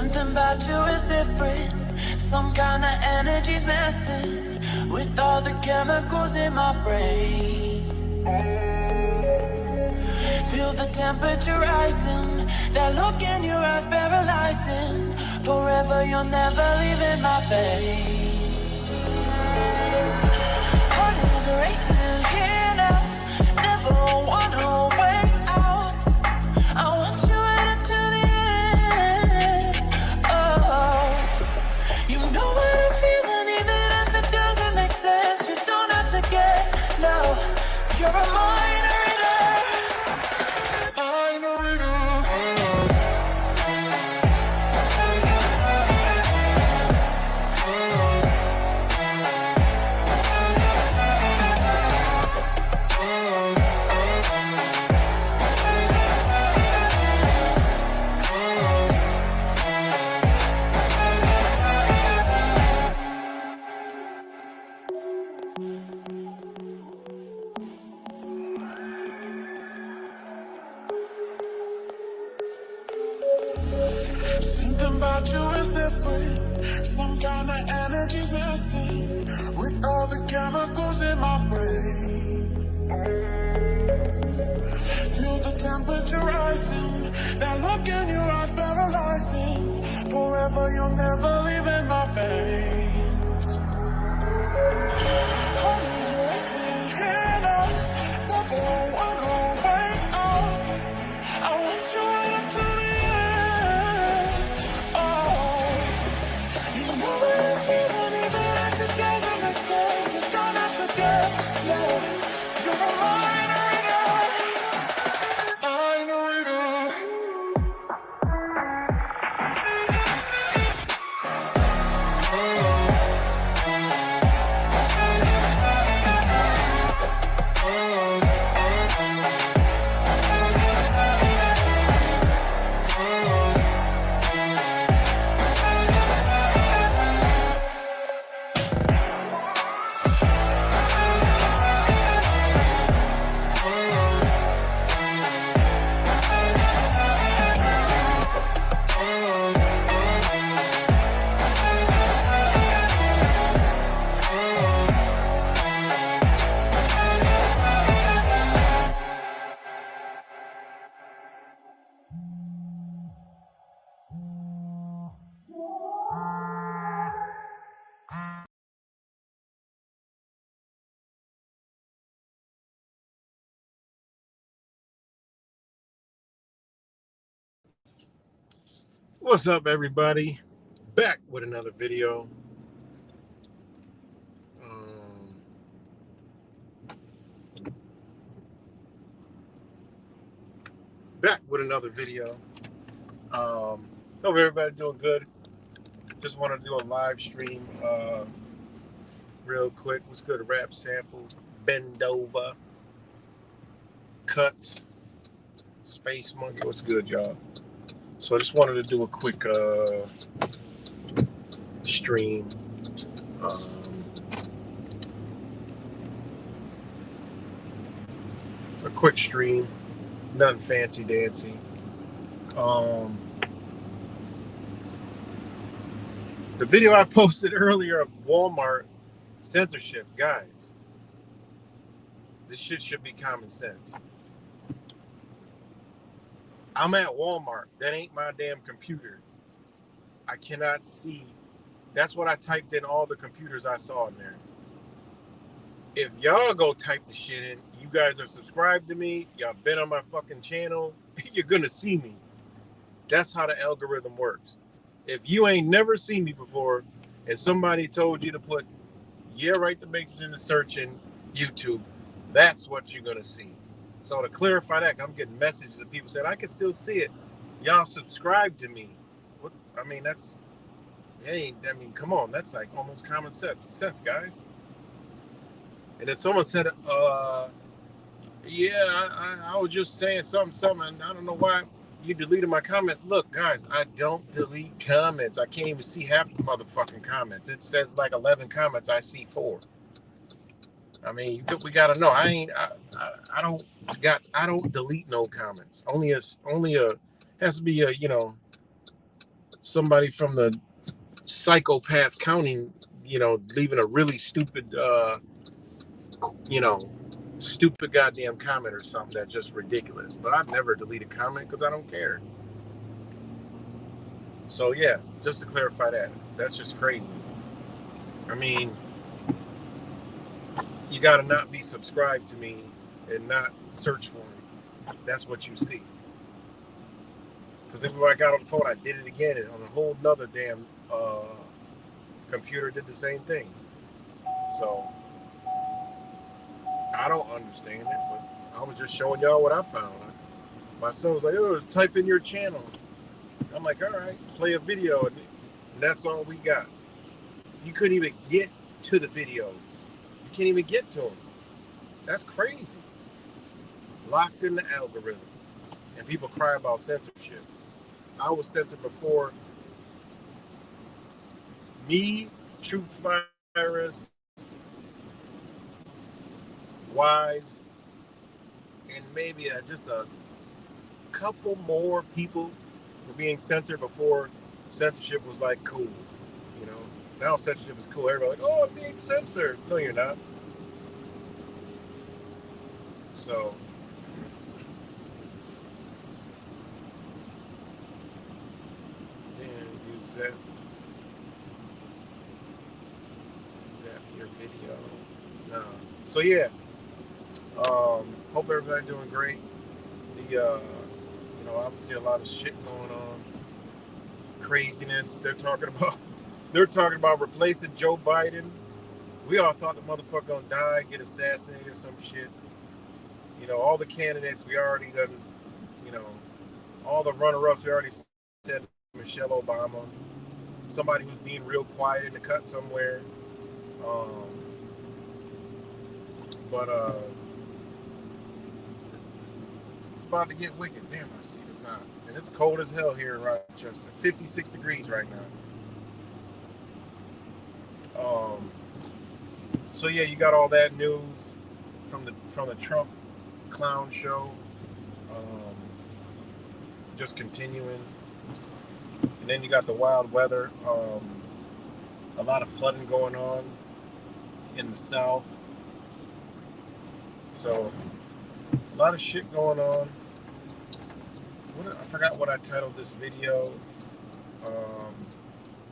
Something about you is different. Some kind of energy's messing with all the chemicals in my brain. Feel the temperature rising. That look in your eyes paralyzing. Forever you'll never leave in my face. Heart is racing here now. Never wanna wait out. I want you right up to the end. Oh, you know what I'm feeling, even if it doesn't make sense. You don't have to guess. No, you're a mind reader. Something about you is different. Some kind of energy's messing with all the chemicals in my brain. Feel the temperature rising. That look in your eyes paralyzing. Forever you'll never leave in my veins. Heart is racing here now. Never wanna wait out. I want you right up to the end. Oh, you know what I'm feeling, even if it doesn't make sense. You don't have to guess. No, you're a mind reader. Mind reader. What's up, everybody? Back with another video. Hope everybody doing good. Just want to do a live stream real quick. What's good? Rap samples, bend over, cuts, Space Monkey. What's good, y'all? So I just wanted to do a quick stream. A quick stream. Nothing fancy dancy. The video I posted earlier of Walmart censorship, guys, this shit should be common sense. I'm at Walmart. That ain't my damn computer. I cannot see. That's what I typed in, all the computers I saw in there. If y'all go type the shit in, you guys have subscribed to me, y'all been on my fucking channel, you're gonna see me. That's how the algorithm works. If you ain't never seen me before and somebody told you to put the Matrix in the search in YouTube, that's what you're gonna see. So to clarify that, I'm getting messages of people saying I can still see it. Y'all subscribe to me. What? I mean, come on, that's like almost common sense, guys. And then someone said, I was just saying something, and I don't know why you deleted my comment. Look, guys, I don't delete comments. I can't even see half the motherfucking comments. It says like 11 comments. I see 4. I mean, we gotta know. I don't delete no comments. Only has to be a somebody from the psychopath county, leaving a really stupid, stupid goddamn comment or something that's just ridiculous. But I've never deleted a comment because I don't care. So yeah, just to clarify that's just crazy. I mean, you got to not be subscribed to me and not search for me. That's what you see. Because if I got on the phone, I did it again, and on a whole nother damn computer did the same thing. So I don't understand it, but I was just showing y'all what I found. My son was like, "Oh, just type in your channel." I'm like, "All right, play a video," and that's all we got. You couldn't even get to the videos. You can't even get to them. That's crazy. Locked in the algorithm, and people cry about censorship. I was censored before me, Truth Virus, Wise, and maybe just a couple more people were being censored before censorship was like cool. Now censorship is cool. Everybody's like, "Oh, I'm being censored." No, you're not. So you zap your video. No. So yeah. Hope everybody's doing great. The obviously a lot of shit going on. Craziness. They're talking about replacing Joe Biden. We all thought the motherfucker gonna die, get assassinated or some shit. All the candidates we already done, all the runner-ups we already said Michelle Obama. Somebody who's being real quiet in the cut somewhere. But it's about to get wicked. Damn, I see it's hot. And it's cold as hell here in Rochester. 56 degrees right now. So yeah, you got all that news from the Trump clown show. Just continuing. And then you got the wild weather. A lot of flooding going on in the South. So a lot of shit going on. I forgot what I titled this video.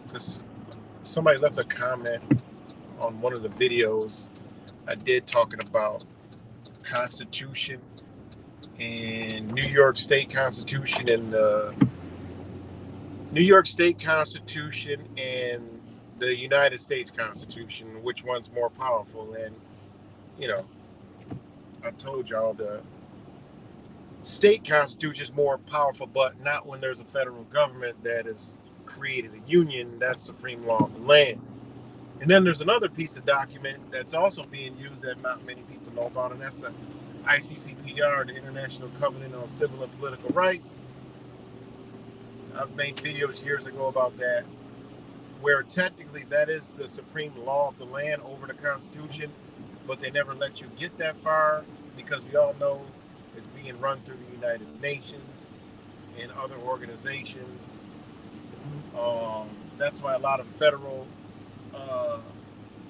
Because somebody left a comment on one of the videos I did talking about Constitution and New York State Constitution and New York State Constitution and the United States Constitution, which one's more powerful. And I told y'all the state constitution is more powerful, but not when there's a federal government that has created a union. That's supreme law of the land. And then there's another piece of document that's also being used that not many people know about, and that's the ICCPR, the International Covenant on Civil and Political Rights. I've made videos years ago about that, where technically that is the supreme law of the land over the Constitution, but they never let you get that far because we all know it's being run through the United Nations and other organizations. That's why a lot of federal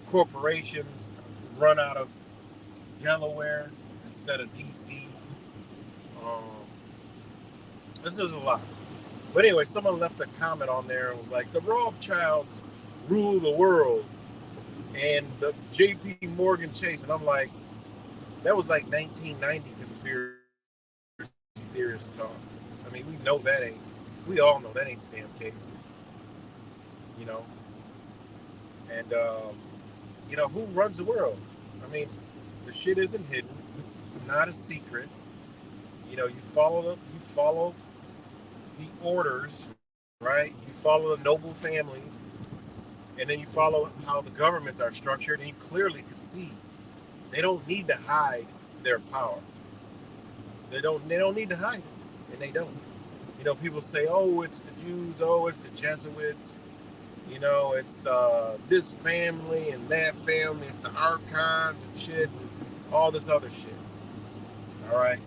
corporations run out of Delaware instead of DC. This is a lot. But anyway, someone left a comment on there and was like, the Rothchilds rule the world and the JP Morgan Chase. And I'm like, that was like 1990 conspiracy theorist talk. I mean, we all know that ain't the damn case. And who runs the world? I mean, the shit isn't hidden. It's not a secret. You follow the orders, right? You follow the noble families, and then you follow how the governments are structured, and you clearly can see they don't need to hide their power. They don't need to hide it, and they don't. People say, "Oh, it's the Jews. Oh, it's the Jesuits. It's this family and that family. It's the archons and shit, and all this other shit." All right.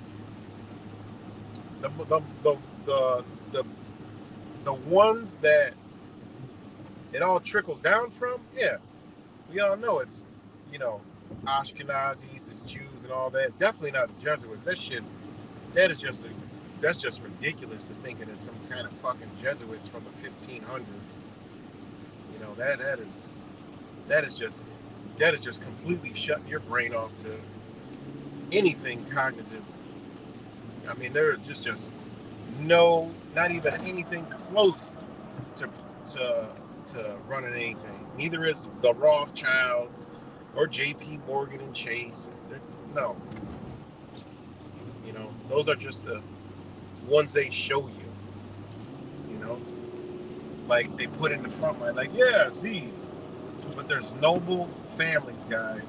The the ones that it all trickles down from, yeah, we all know it's, you know, Ashkenazis, it's Jews and all that. Definitely not the Jesuits. That shit, that is just that's just ridiculous to thinking it's some kind of fucking Jesuits from the 1500s. You know, that is just completely shutting your brain off to anything cognitive. I mean, there are just no, not even anything close to to running anything. Neither is the Rothchilds or J.P. Morgan and Chase. No, you know, those are just the ones they show you. You know, like they put in the front line, like, yeah, these, but there's noble families, guys.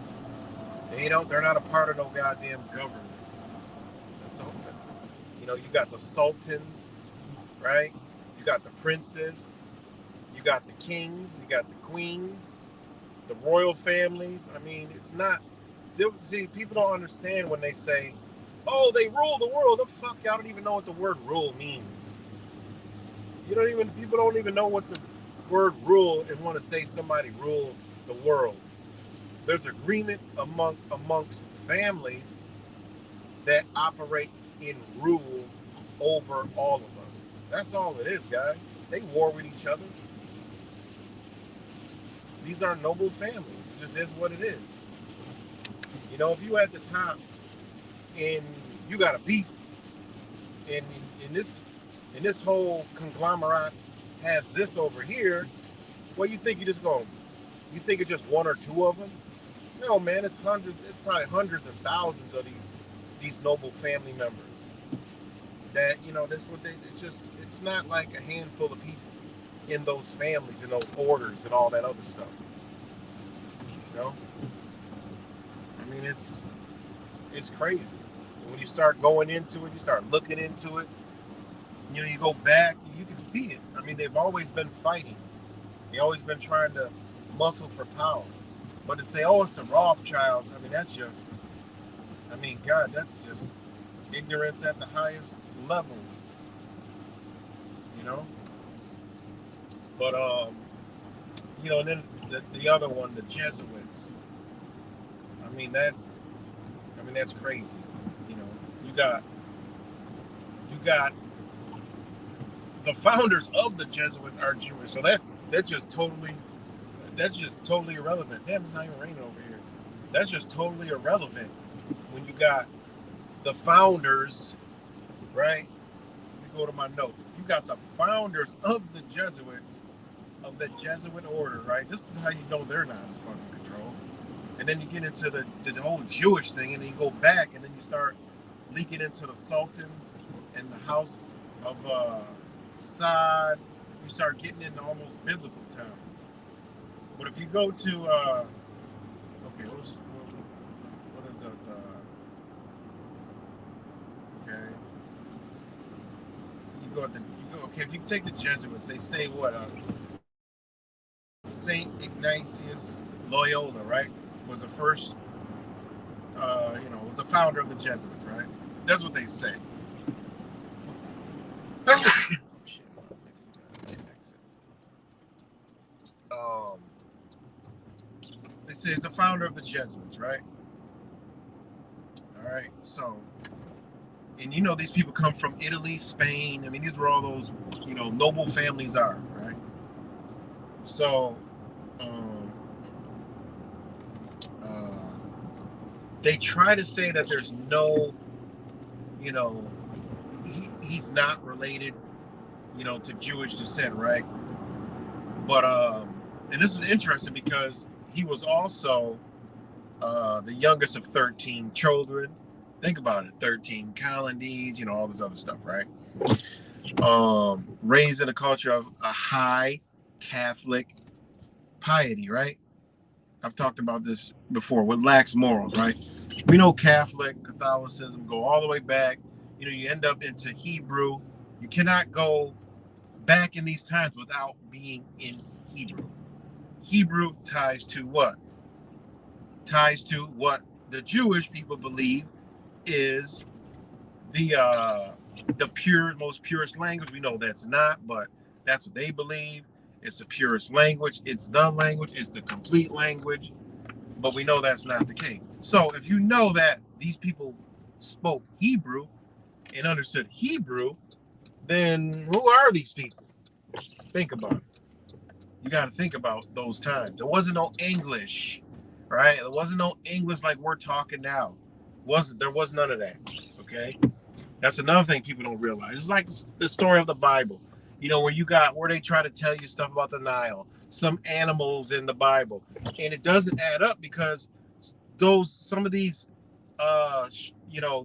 They're not a part of no goddamn government. That's all. You know, you got the sultans, right? You got the princes. You got the kings. You got the queens. The royal families. I mean, it's not. See, people don't understand when they say, "Oh, they rule the world." The fuck, y'all don't even know what the word "rule" means. People don't even know what the word "rule" and want to say somebody ruled the world. There's agreement amongst families that operate in rule over all of us. That's all it is, guys. They war with each other. These are noble families. It just is what it is. You know, if you at the top and you got a beef, and in this whole conglomerate has this over here, well, you think you think it's just one or two of them? No, man, it's hundreds. It's probably hundreds and thousands of these noble family members. That, you know, that's what it's not like a handful of people in those families, in those orders, and all that other stuff. You know, I mean, it's crazy. When you start going into it, you start looking into it. You know, you go back, you can see it. I mean, they've always been fighting. They've always been trying to muscle for power. But to say, oh, it's the Rothschilds, I mean, God, that's just ignorance at the highest level. You know? But, you know, and then the other one, the Jesuits. I mean, that's crazy. You know, you got the founders of the Jesuits are Jewish, so that's just totally irrelevant. Damn, it's not even raining over here. That's just totally irrelevant when you got the founders, right? Let me go to my notes. You got the founders of the Jesuits, of the Jesuit order, right? This is how you know they're not in fucking control. And then you get into the whole Jewish thing, and then you go back, and then you start leaking into the sultans and the house of Saad. You start getting into almost biblical times. But if you go to, okay, what is that? Okay, okay, if you take the Jesuits, they say what? Saint Ignatius Loyola, right, was the first, was the founder of the Jesuits, right? That's what they say. They say he's the founder of the Jesuits, right? All right, so, and you know, these people come from Italy, Spain. I mean, these were all those, you know, noble families are, right? So, they try to say that there's no, you know, he's not related, you know, to Jewish descent, right? But and this is interesting because he was also the youngest of 13 children. Think about it, 13 colonies, you know, all this other stuff, right? Raised in a culture of a high Catholic piety, right? I've talked about this before, with lax morals, right? We know Catholicism go all the way back. You know, you end up into Hebrew. You cannot go back in these times without being in Hebrew. Hebrew ties to what? Ties to what the Jewish people believe is the most purest language. We know that's not, but That's what they believe. It's the purest language. It's the language. It's the complete language. But we know that's not the case. So if you know that these people spoke Hebrew and understood Hebrew, then who are these people? Think about it. You got to think about those times. There wasn't no English, right? There wasn't no English like we're talking now. There was none of that. Okay, that's another thing people don't realize. It's like the story of the Bible. You know, when you got where they try to tell you stuff about the Nile, some animals in the Bible, and it doesn't add up because some of these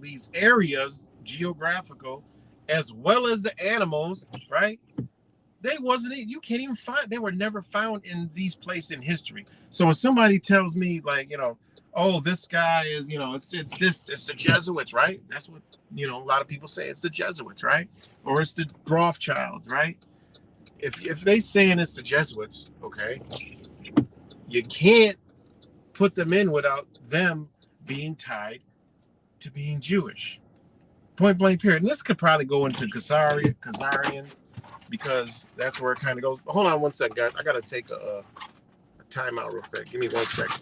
these areas geographical as well as the animals, right? You can't even find, they were never found in these places in history. So when somebody tells me like, oh, this guy is, it's the Jesuits, right? That's what, a lot of people say, it's the Jesuits, right? Or it's the Rothchilds, right? If they saying it's the Jesuits, okay, you can't put them in without them being tied to being Jewish. Point blank period. And this could probably go into Khazarian, because that's where it kind of goes. Hold on one second, guys. I got to take a timeout real quick. Give me 1 second.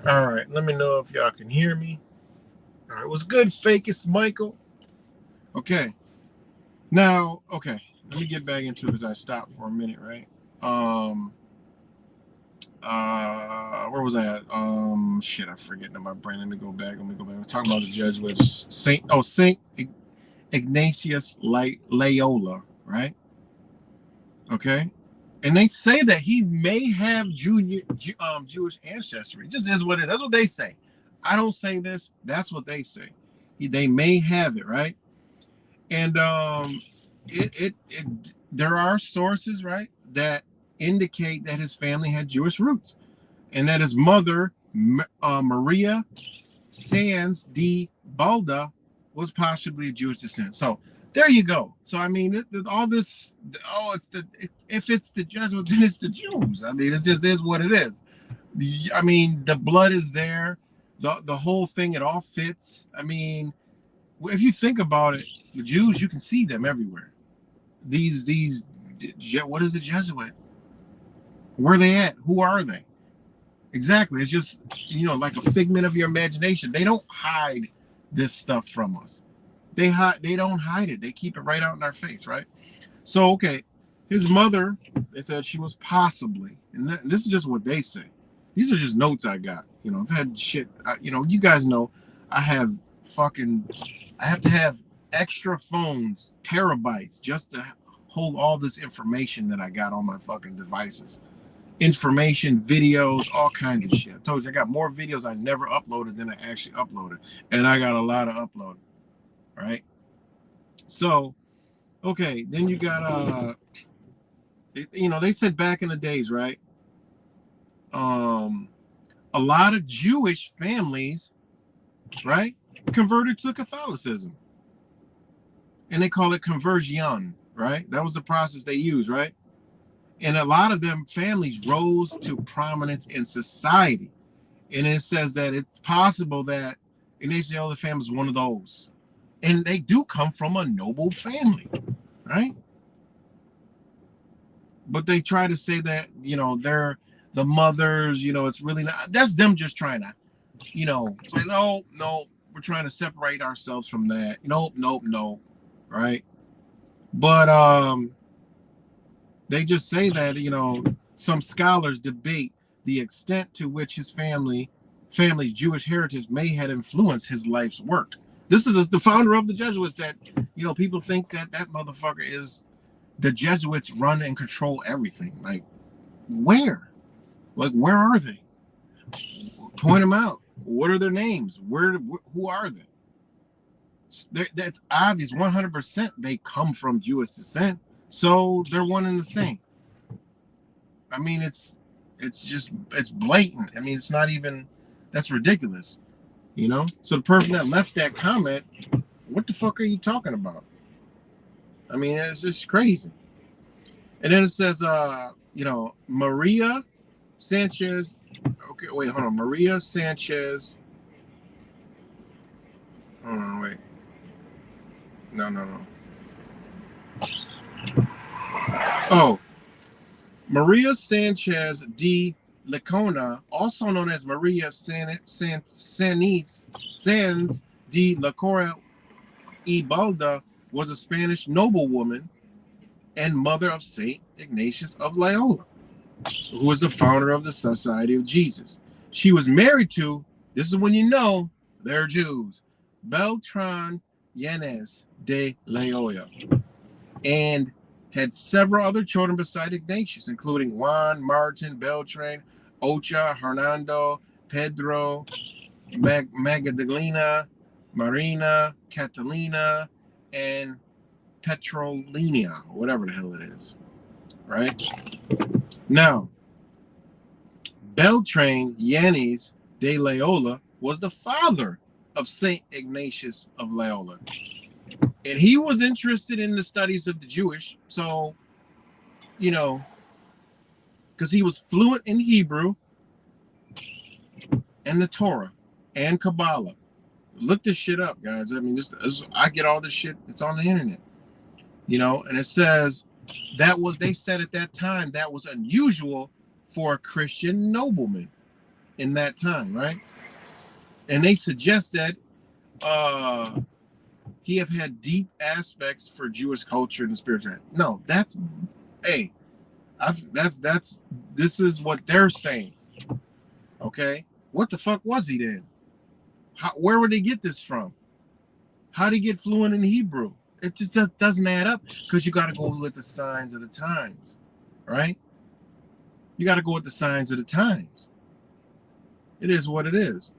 All right, let me know if y'all can hear me. All right, what's good, fakest Michael? Okay, now, okay, let me get back into it because I stopped for a minute, right? Where was I at? Shit, I forget in my brain. Let me go back. We're talking about the Jesuits. Saint Ignatius Loyola, right? Okay, and they say that he may have Jewish ancestry. It just is what it is. That's what they say. I don't say this. That's what they say. They may have it, right? And there are sources, right, that indicate that his family had Jewish roots, and that his mother, Maria Sands de Balda, was possibly a Jewish descent. So there you go. So I mean, all this, if it's the Jesuits, then it's the Jews. I mean, it just is what it is. I mean, the blood is there, the whole thing, it all fits. I mean, if you think about it, the Jews, you can see them everywhere. What is the Jesuit? Where are they at? Who are they? Exactly. It's just, like a figment of your imagination. They don't hide this stuff from us. They don't hide it. They keep it right out in our face, right? So, okay, his mother, they said she was possibly, and this is just what they say. These are just notes I got. I've had shit. You guys know, I have to have extra phones, terabytes, just to hold all this information that I got on my fucking devices. Information, videos, all kinds of shit. I told you I got more videos I never uploaded than I actually uploaded, and I got a lot of uploaded. Right? So, okay, then you got they said back in the days, right? A lot of Jewish families, right, converted to Catholicism, and they call it conversion, right? That was the process they used, right? And a lot of them families rose to prominence in society. And it says that it's possible that Ignatius family is one of those. And they do come from a noble family, right? But they try to say that, they're the mothers, it's really not. That's them just trying to, say, no, we're trying to separate ourselves from that. Nope, right? But, They just say that, some scholars debate the extent to which his family's Jewish heritage may have influenced his life's work. This is the founder of the Jesuits that, people think that that motherfucker is the Jesuits run and control everything. Like, where? Like, where are they? Point them out. What are their names? Who are they? That's obvious. 100% they come from Jewish descent. So they're one and the same. I mean, it's blatant. I mean, it's not even, that's ridiculous. So the person that left that comment, what the fuck are you talking about? I mean, it's just crazy. And then it says, Maria Sanchez. Okay, wait, hold on. Maria Sanchez. Oh, wait. No. Oh, Maria Sanchez de Licona, also known as Maria Sanz de Lacora y Balda, was a Spanish noblewoman and mother of Saint Ignatius of Loyola, who was the founder of the Society of Jesus. She was married to, this is when you know they're Jews, Beltran Yanez de Loyola, and had several other children beside Ignatius, including Juan, Martin, Beltran, Ocha, Hernando, Pedro, Magdalena, Marina, Catalina, and Petrolina, or whatever the hell it is, right? Now, Beltran Yanez de Loyola was the father of Saint Ignatius of Loyola. And he was interested in the studies of the Jewish. So, because he was fluent in Hebrew and the Torah and Kabbalah. Look this shit up, guys. I mean, I get all this shit. It's on the internet, and it says they said at that time that was unusual for a Christian nobleman in that time, right? And they suggest that he have had deep aspects for Jewish culture and spirituality. No, this is what they're saying. Okay, what the fuck was he then? Where would they get this from? How did he get fluent in Hebrew? It just doesn't add up, because you got to go with the signs of the times, right? You got to go with the signs of the times. It is what it is.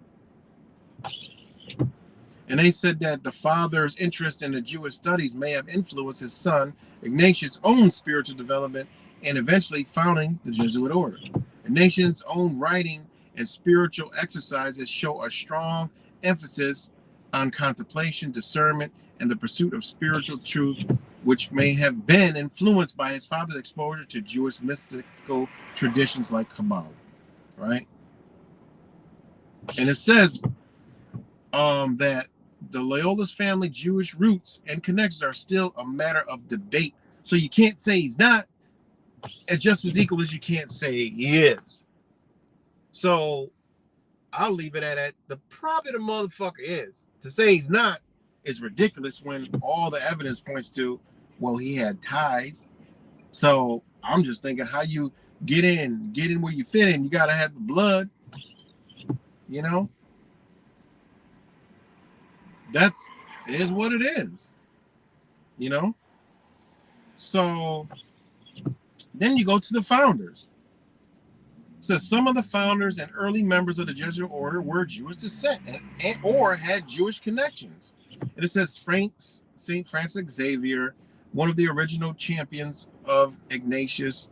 And they said that the father's interest in the Jewish studies may have influenced his son Ignatius' own spiritual development and eventually founding the Jesuit order. Ignatius' own writing and spiritual exercises show a strong emphasis on contemplation, discernment, and the pursuit of spiritual truth, which may have been influenced by his father's exposure to Jewish mystical traditions like Kabbalah, right? And it says that the Loyola's family Jewish roots and connections are still a matter of debate. So you can't say he's not, it's just as equal as you can't say he is. So I'll leave it at the probably the motherfucker is. To say he's not is ridiculous when all the evidence points to, well, he had ties. So I'm just thinking, how you get in where you fit in, you gotta have the blood, It is what it is, So then you go to the founders. So some of the founders and early members of the Jesuit order were Jewish descent or had Jewish connections. And it says St. Francis Xavier, one of the original champions of Ignatius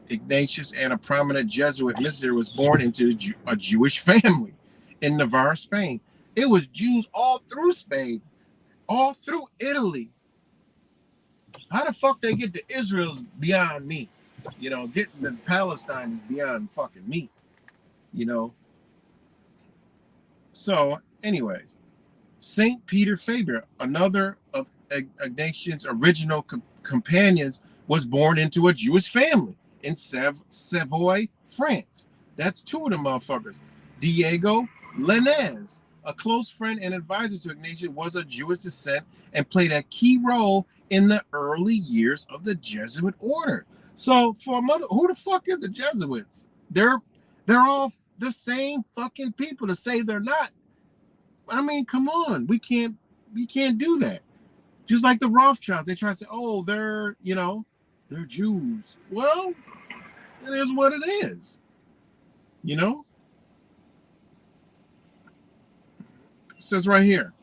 and a prominent Jesuit missionary, was born into a Jewish family in Navarre, Spain. It was Jews all through Spain, all through Italy. How the fuck they get to Israel is beyond me. Getting to Palestine is beyond fucking me. So, anyways, St. Peter Faber, another of Ignatius' original companions, was born into a Jewish family in Savoy, France. That's two of the motherfuckers. Diego Lenez a close friend and advisor to Ignatius, was of Jewish descent and played a key role in the early years of the Jesuit order. So for a mother, who the fuck is the Jesuits? They're all the same fucking people. To say they're not, I mean, come on, we can't do that. Just like the Rothchilds, they try to say, oh, they're Jews. Well, it is what it is. It says right here,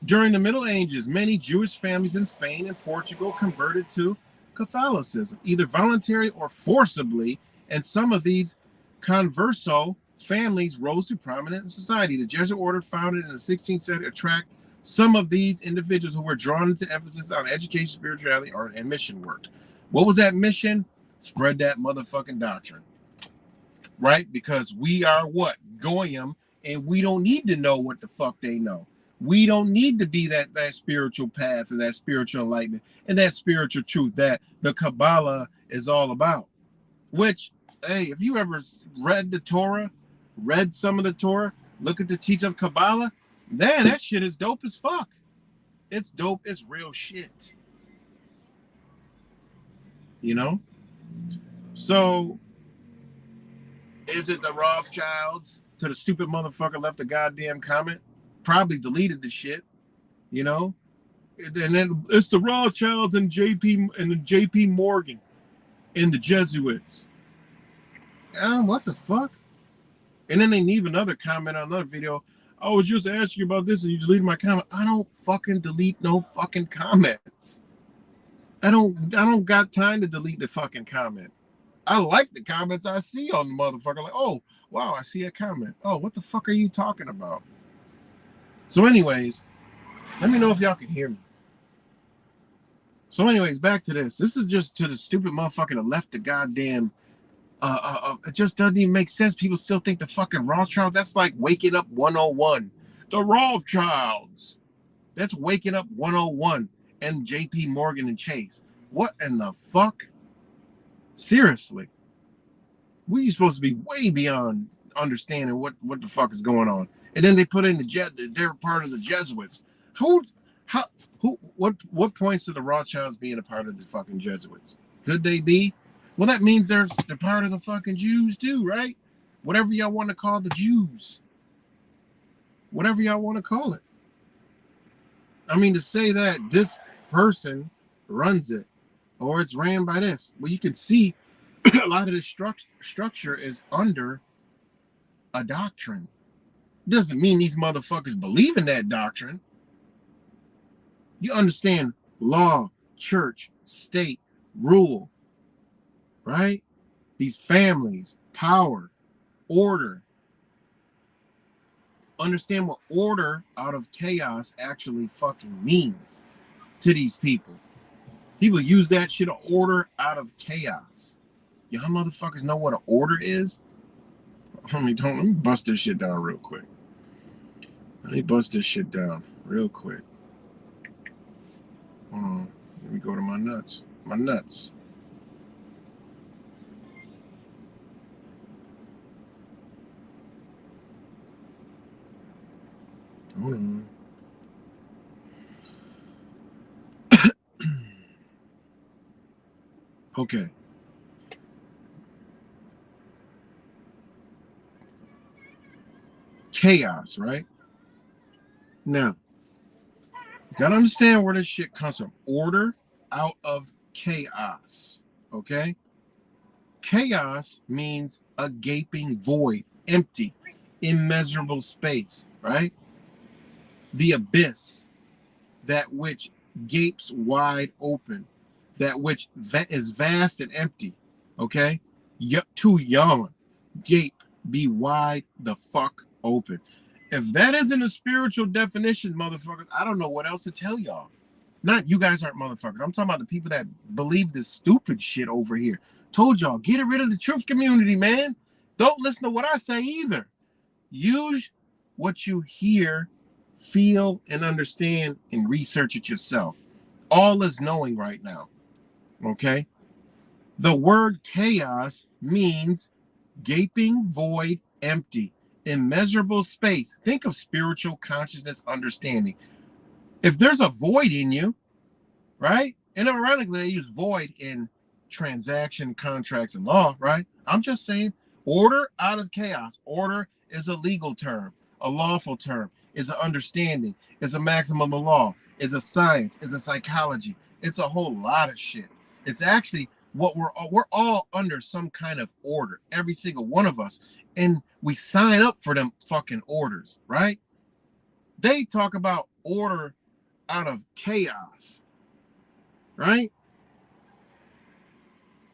during the Middle Ages, many Jewish families in Spain and Portugal converted to Catholicism, either voluntarily or forcibly, and some of these converso families rose to prominence in society. The Jesuit order, founded in the 16th century, attracted some of these individuals who were drawn into emphasis on education, spirituality, and mission work. What was that mission? Spread that motherfucking doctrine. Right? Because we are what? Goyim, and we don't need to know what the fuck they know. We don't need to be that spiritual path and that spiritual enlightenment and that spiritual truth that the Kabbalah is all about. Which, hey, if you ever read the Torah, read some of the Torah, look at the teaching of Kabbalah, man, that shit is dope as fuck. It's dope. It's real shit. So, is it the Rothchilds? To the stupid motherfucker left a goddamn comment. Probably deleted the shit. And then it's the Rothschilds and JP Morgan and the Jesuits. What the fuck? And then they leave another comment on another video. I was just asking you about this and you deleted my comment. I don't fucking delete no fucking comments. I don't got time to delete the fucking comment. I like the comments I see on the motherfucker. Like, oh, wow, I see a comment. Oh, what the fuck are you talking about? So anyways, let me know if y'all can hear me. So anyways, back to this. This is just to the stupid motherfucker that left the goddamn, it just doesn't even make sense. People still think the fucking Rothschilds, that's like Waking Up 101. The Rothschilds. That's Waking Up 101 and JP Morgan and Chase. What in the fuck? Seriously. We're supposed to be way beyond understanding what the fuck is going on. And then they put in they're part of the Jesuits. What points to the Rothschilds being a part of the fucking Jesuits? Could they be? Well, that means they're part of the fucking Jews too, right? Whatever y'all want to call the Jews. Whatever y'all want to call it. I mean, to say that this person runs it, or it's ran by this, well, you can see a lot of the structure is under a doctrine. Doesn't mean these motherfuckers believe in that doctrine. You understand law, church, state, rule, right? These families, power, order. Understand what order out of chaos actually fucking means to these people. People use that shit, order out of chaos. Y'all motherfuckers know what an order is? Let me bust this shit down real quick. Let me bust this shit down real quick. Let me go to my nuts. My nuts. Hold on. Okay. Chaos, right? Now, you gotta understand where this shit comes from. Order out of chaos, okay? Chaos means a gaping void, empty, immeasurable space, right? The abyss, that which gapes wide open, that which is vast and empty, okay? To yawn, gape, be wide the fuck open. If that isn't a spiritual definition, motherfuckers, I don't know what else to tell y'all. Not you guys aren't motherfuckers. I'm talking about the people that believe this stupid shit over here. Told y'all, get rid of the truth community, man. Don't listen to what I say either. Use what you hear, feel, and understand, and research it yourself. All is knowing right now. Okay? The word chaos means gaping void, empty, immeasurable space. Think of spiritual consciousness understanding. If there's a void in you, right? And ironically, they use void in transaction, contracts, and law, right? I'm just saying order out of chaos. Order is a legal term, a lawful term, is an understanding, is a maximum of law, is a science, is a psychology. It's a whole lot of shit. It's actually what we're all under some kind of order, every single one of us. And we sign up for them fucking orders, right? They talk about order out of chaos, right?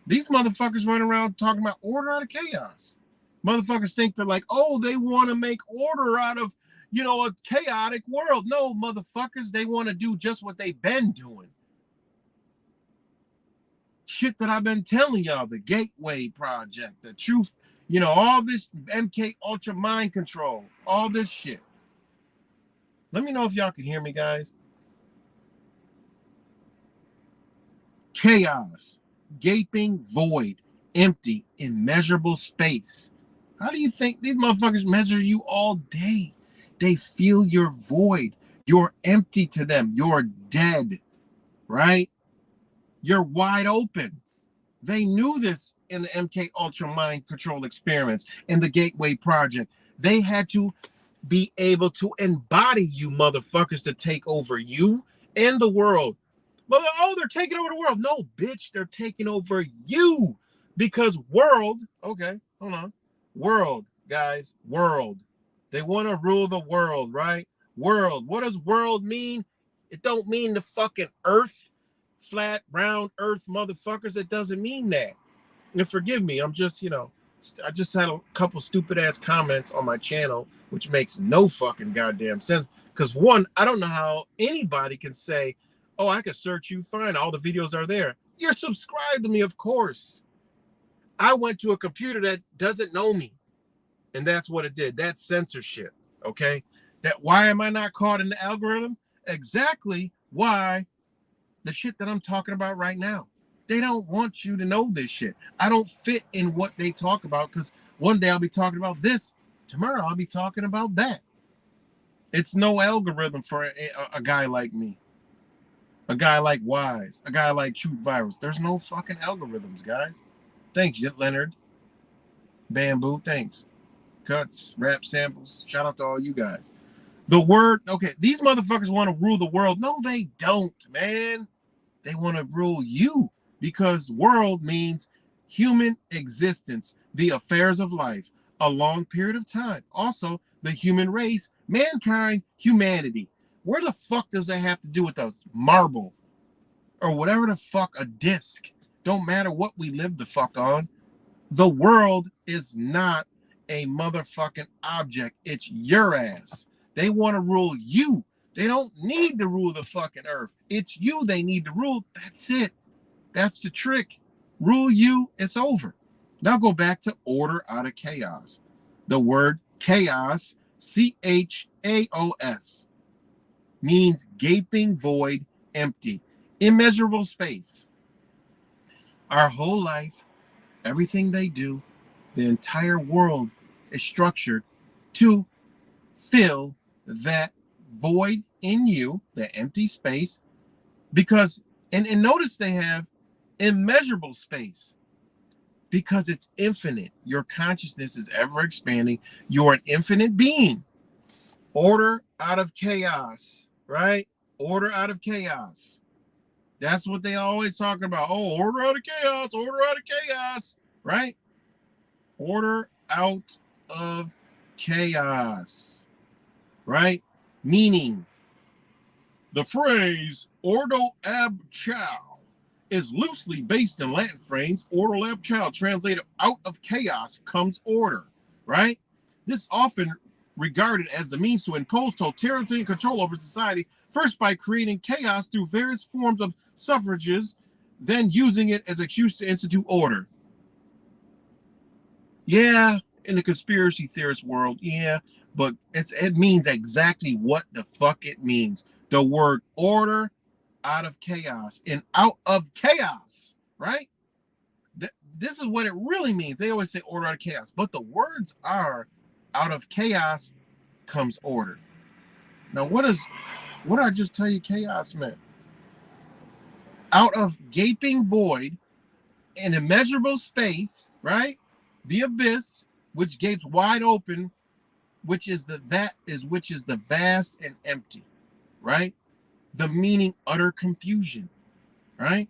These motherfuckers running around talking about order out of chaos. Motherfuckers think they're like, oh, they want to make order out of, a chaotic world. No, motherfuckers, they want to do just what they've been doing. Shit that I've been telling y'all, the Gateway Project, the truth, all this MK Ultra mind control, all this shit. Let me know if y'all can hear me, guys. Chaos, gaping void, empty, immeasurable space. How do you think these motherfuckers measure you all day? They feel your void. You're empty to them. You're dead, right? You're wide open. They knew this in the MK Ultra mind control experiments, in the Gateway Project. They had to be able to embody you motherfuckers to take over you and the world. Well, they're taking over the world. No, bitch, they're taking over you. Because world, okay, hold on. World, guys, world. They want to rule the world, right? World. What does world mean? It don't mean the fucking earth, flat, round earth motherfuckers. It doesn't mean that. And forgive me, I'm just, I just had a couple stupid ass comments on my channel, which makes no fucking goddamn sense. Because one, I don't know how anybody can say, oh, I can search you, fine, all the videos are there. You're subscribed to me, of course. I went to a computer that doesn't know me. And that's what it did. That's censorship, okay? Why am I not caught in the algorithm? Exactly why the shit that I'm talking about right now. They don't want you to know this shit. I don't fit in what they talk about because one day I'll be talking about this. Tomorrow I'll be talking about that. It's no algorithm for a guy like me. A guy like Wise. A guy like Truth Virus. There's no fucking algorithms, guys. Thanks, Leonard. Bamboo, thanks. Cuts, rap samples. Shout out to all you guys. The word, okay, these motherfuckers want to rule the world. No, they don't, man. They want to rule you because world means human existence, the affairs of life, a long period of time. Also, the human race, mankind, humanity. Where the fuck does that have to do with a marble or whatever the fuck, a disc? Don't matter what we live the fuck on. The world is not a motherfucking object. It's your ass. They want to rule you. They don't need to rule the fucking earth. It's you they need to rule. That's it. That's the trick. Rule you, it's over. Now go back to order out of chaos. The word chaos, chaos, means gaping void, empty, immeasurable space. Our whole life, everything they do, the entire world is structured to fill that void in you, the empty space, because, and notice they have immeasurable space because it's infinite. Your consciousness is ever expanding. You're an infinite being. Order out of chaos, right? Order out of chaos. That's what they always talk about. Oh, order out of chaos, right? Order out of chaos, right? Meaning, the phrase ordo ab chao is loosely based in Latin phrase ordo ab chao, translated out of chaos comes order, right? This often regarded as the means to impose totalitarian control over society, first by creating chaos through various forms of suffrages, then using it as an excuse to institute order. Yeah, in the conspiracy theorist world, yeah, but it means exactly what the fuck it means. The word order out of chaos and out of chaos, right? This is what it really means. They always say order out of chaos, but the words are Out of chaos comes order. Now, what did I just tell you chaos meant? Out of gaping void, an immeasurable space, right? The abyss, which gapes wide open, which is the vast and empty, right? The meaning utter confusion, right?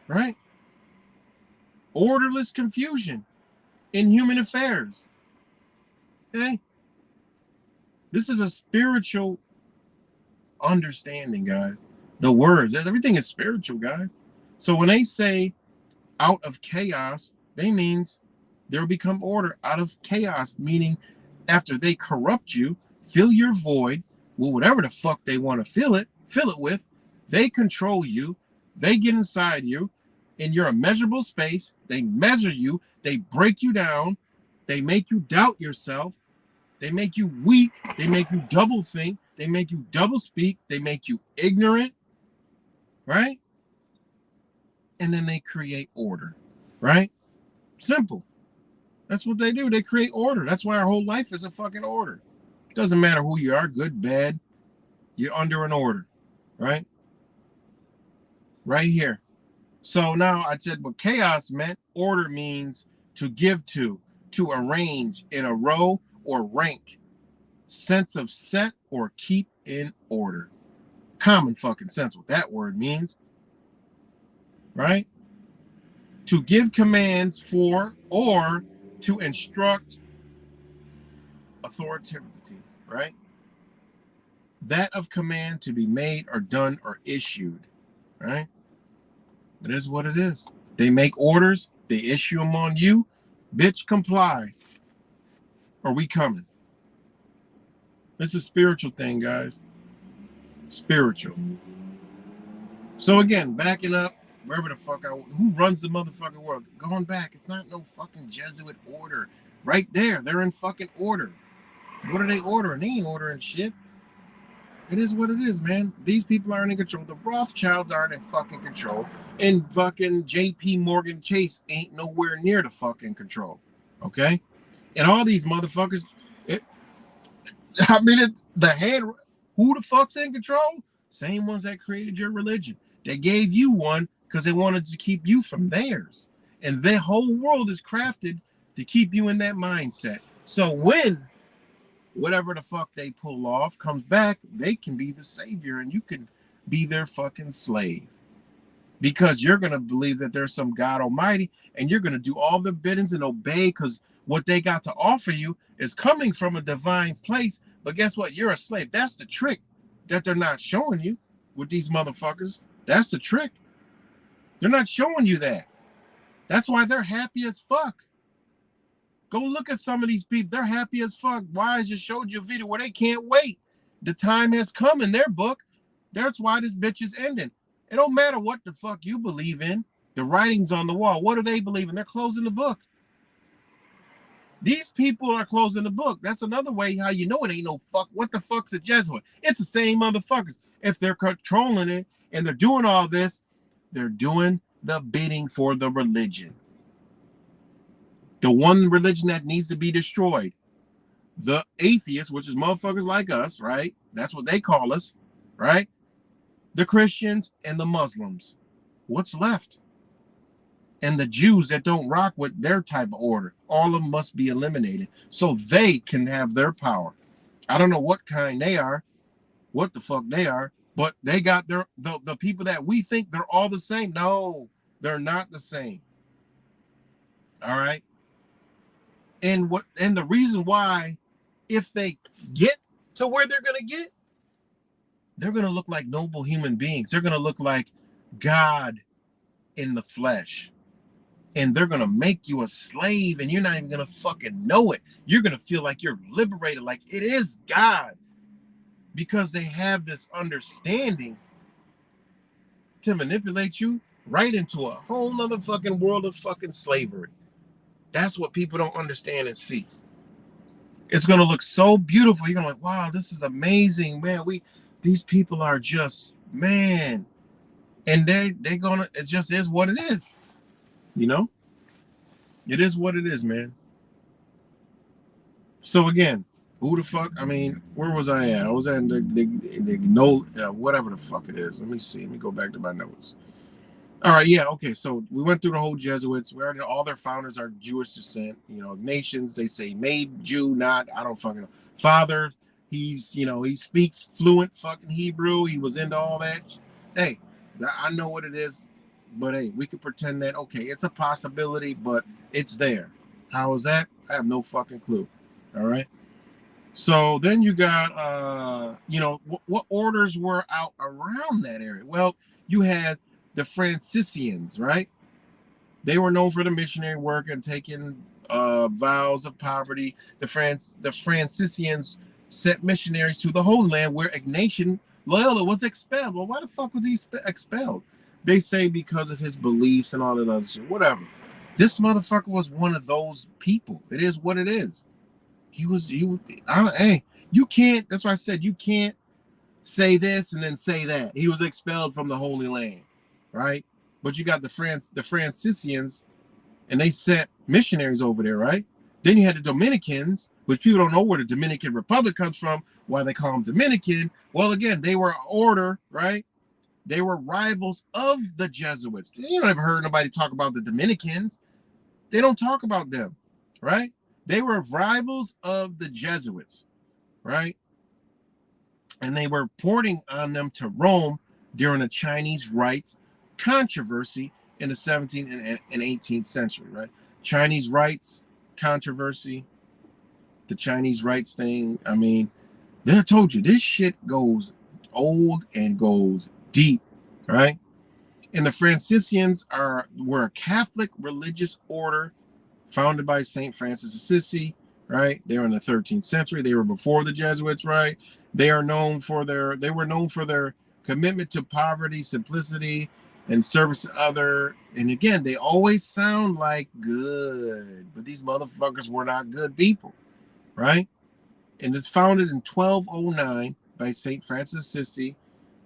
Right? Orderless confusion in human affairs. Okay? This is a spiritual understanding, guys. The words, everything is spiritual, guys. So when they say out of chaos, they means there will become order out of chaos, meaning after they corrupt you, fill your void with whatever the fuck they want to fill it with, they control you, they get inside you in your immeasurable space, they measure you, they break you down, they make you doubt yourself, they make you weak, they make you double think, they make you double speak, they make you ignorant, right? And then they create order, right? Simple. That's what they do. They create order. That's why our whole life is a fucking order. It doesn't matter who you are, good, bad, you're under an order, right? Right here. So now I said what chaos meant. Order means to give to arrange in a row or rank, sense of set or keep in order. Common fucking sense what that word means, right? To give commands for or to instruct authority, right? That of command to be made or done or issued, right? It is what it is. They make orders, they issue them on you. Bitch, comply, or we coming. It's a spiritual thing, guys. Spiritual. So again, backing up, wherever the fuck who runs the motherfucking world? Going back, it's not no fucking Jesuit order. Right there, they're in fucking order. What are they ordering? They ain't ordering shit. It is what it is, man. These people aren't in control. The Rothchilds aren't in fucking control. And fucking JP Morgan Chase ain't nowhere near the fucking control. Okay? And all these motherfuckers, the head, who the fuck's in control? Same ones that created your religion. They gave you one because they wanted to keep you from theirs. And their whole world is crafted to keep you in that mindset. So when whatever the fuck they pull off comes back, they can be the savior and you can be their fucking slave. Because you're going to believe that there's some God Almighty and you're going to do all the biddings and obey because what they got to offer you is coming from a divine place. But guess what? You're a slave. That's the trick that they're not showing you with these motherfuckers. That's the trick. They're not showing you that. That's why they're happy as fuck. Go look at some of these people. They're happy as fuck. Why? I just showed you a video where they can't wait. The time has come in their book. That's why this bitch is ending. It don't matter what the fuck you believe in. The writing's on the wall. What do they believe in? They're closing the book. These people are closing the book. That's another way how you know it ain't no fuck. What the fuck's a Jesuit? It's the same motherfuckers. If they're controlling it and they're doing all this, they're doing the bidding for the religion. The one religion that needs to be destroyed. The atheists, which is motherfuckers like us, right? That's what they call us, right? The Christians and the Muslims. What's left? And the Jews that don't rock with their type of order. All of them must be eliminated so they can have their power. I don't know what kind they are, what the fuck they are, but they got the people that we think they're all the same. No, they're not the same. All right. And the reason why, if they get to where they're gonna get, they're gonna look like noble human beings. They're gonna look like God in the flesh. And they're gonna make you a slave, and you're not even gonna fucking know it. You're gonna feel like you're liberated, like it is God. Because they have this understanding to manipulate you right into a whole nother fucking world of fucking slavery. That's what people don't understand and see. It's gonna look so beautiful. You're gonna like, wow, this is amazing, man. These people are just, man. And they're gonna, it just is what it is. You know? It is what it is, man. So again, who the fuck? I mean, where was I at? I was at the no whatever the fuck it is. Let me see. Let me go back to my notes. All right, yeah, okay. So we went through the whole Jesuits. We already all their founders are Jewish descent. You know, nations they say made Jew, not I don't fucking know. Father, he speaks fluent fucking Hebrew. He was into all that. Hey, I know what it is, but hey, we could pretend that okay, it's a possibility, but it's there. How is that? I have no fucking clue. All right. So then you got, what orders were out around that area? Well, you had the Franciscans, right? They were known for the missionary work and taking vows of poverty. The Franciscans sent missionaries to the Holy Land where Ignatian Loyola was expelled. Well, why the fuck was he expelled? They say because of his beliefs and all that other shit. Whatever. This motherfucker was one of those people. It is what it is. Hey, you can't, that's why I said you can't say this and then say that. He was expelled from the Holy Land, right? But you got the Franciscans, and they sent missionaries over there, right? Then you had the Dominicans, which people don't know where the Dominican Republic comes from, why they call them Dominican. Well, again, they were an order, right? They were rivals of the Jesuits. You don't ever heard nobody talk about the Dominicans. They don't talk about them, right? They were rivals of the Jesuits, right? And they were reporting on them to Rome during the Chinese rites controversy in the 17th and 18th century, right? Chinese rites controversy, the Chinese rites thing. I mean, they told you this shit goes old and goes deep, right? And the Franciscans were a Catholic religious order founded by St. Francis of Assisi, right? They were in the 13th century. They were before the Jesuits, right? They were known for their commitment to poverty, simplicity, and service to other. And again, they always sound like good, but these motherfuckers were not good people, right? And it's founded in 1209 by St. Francis of Assisi.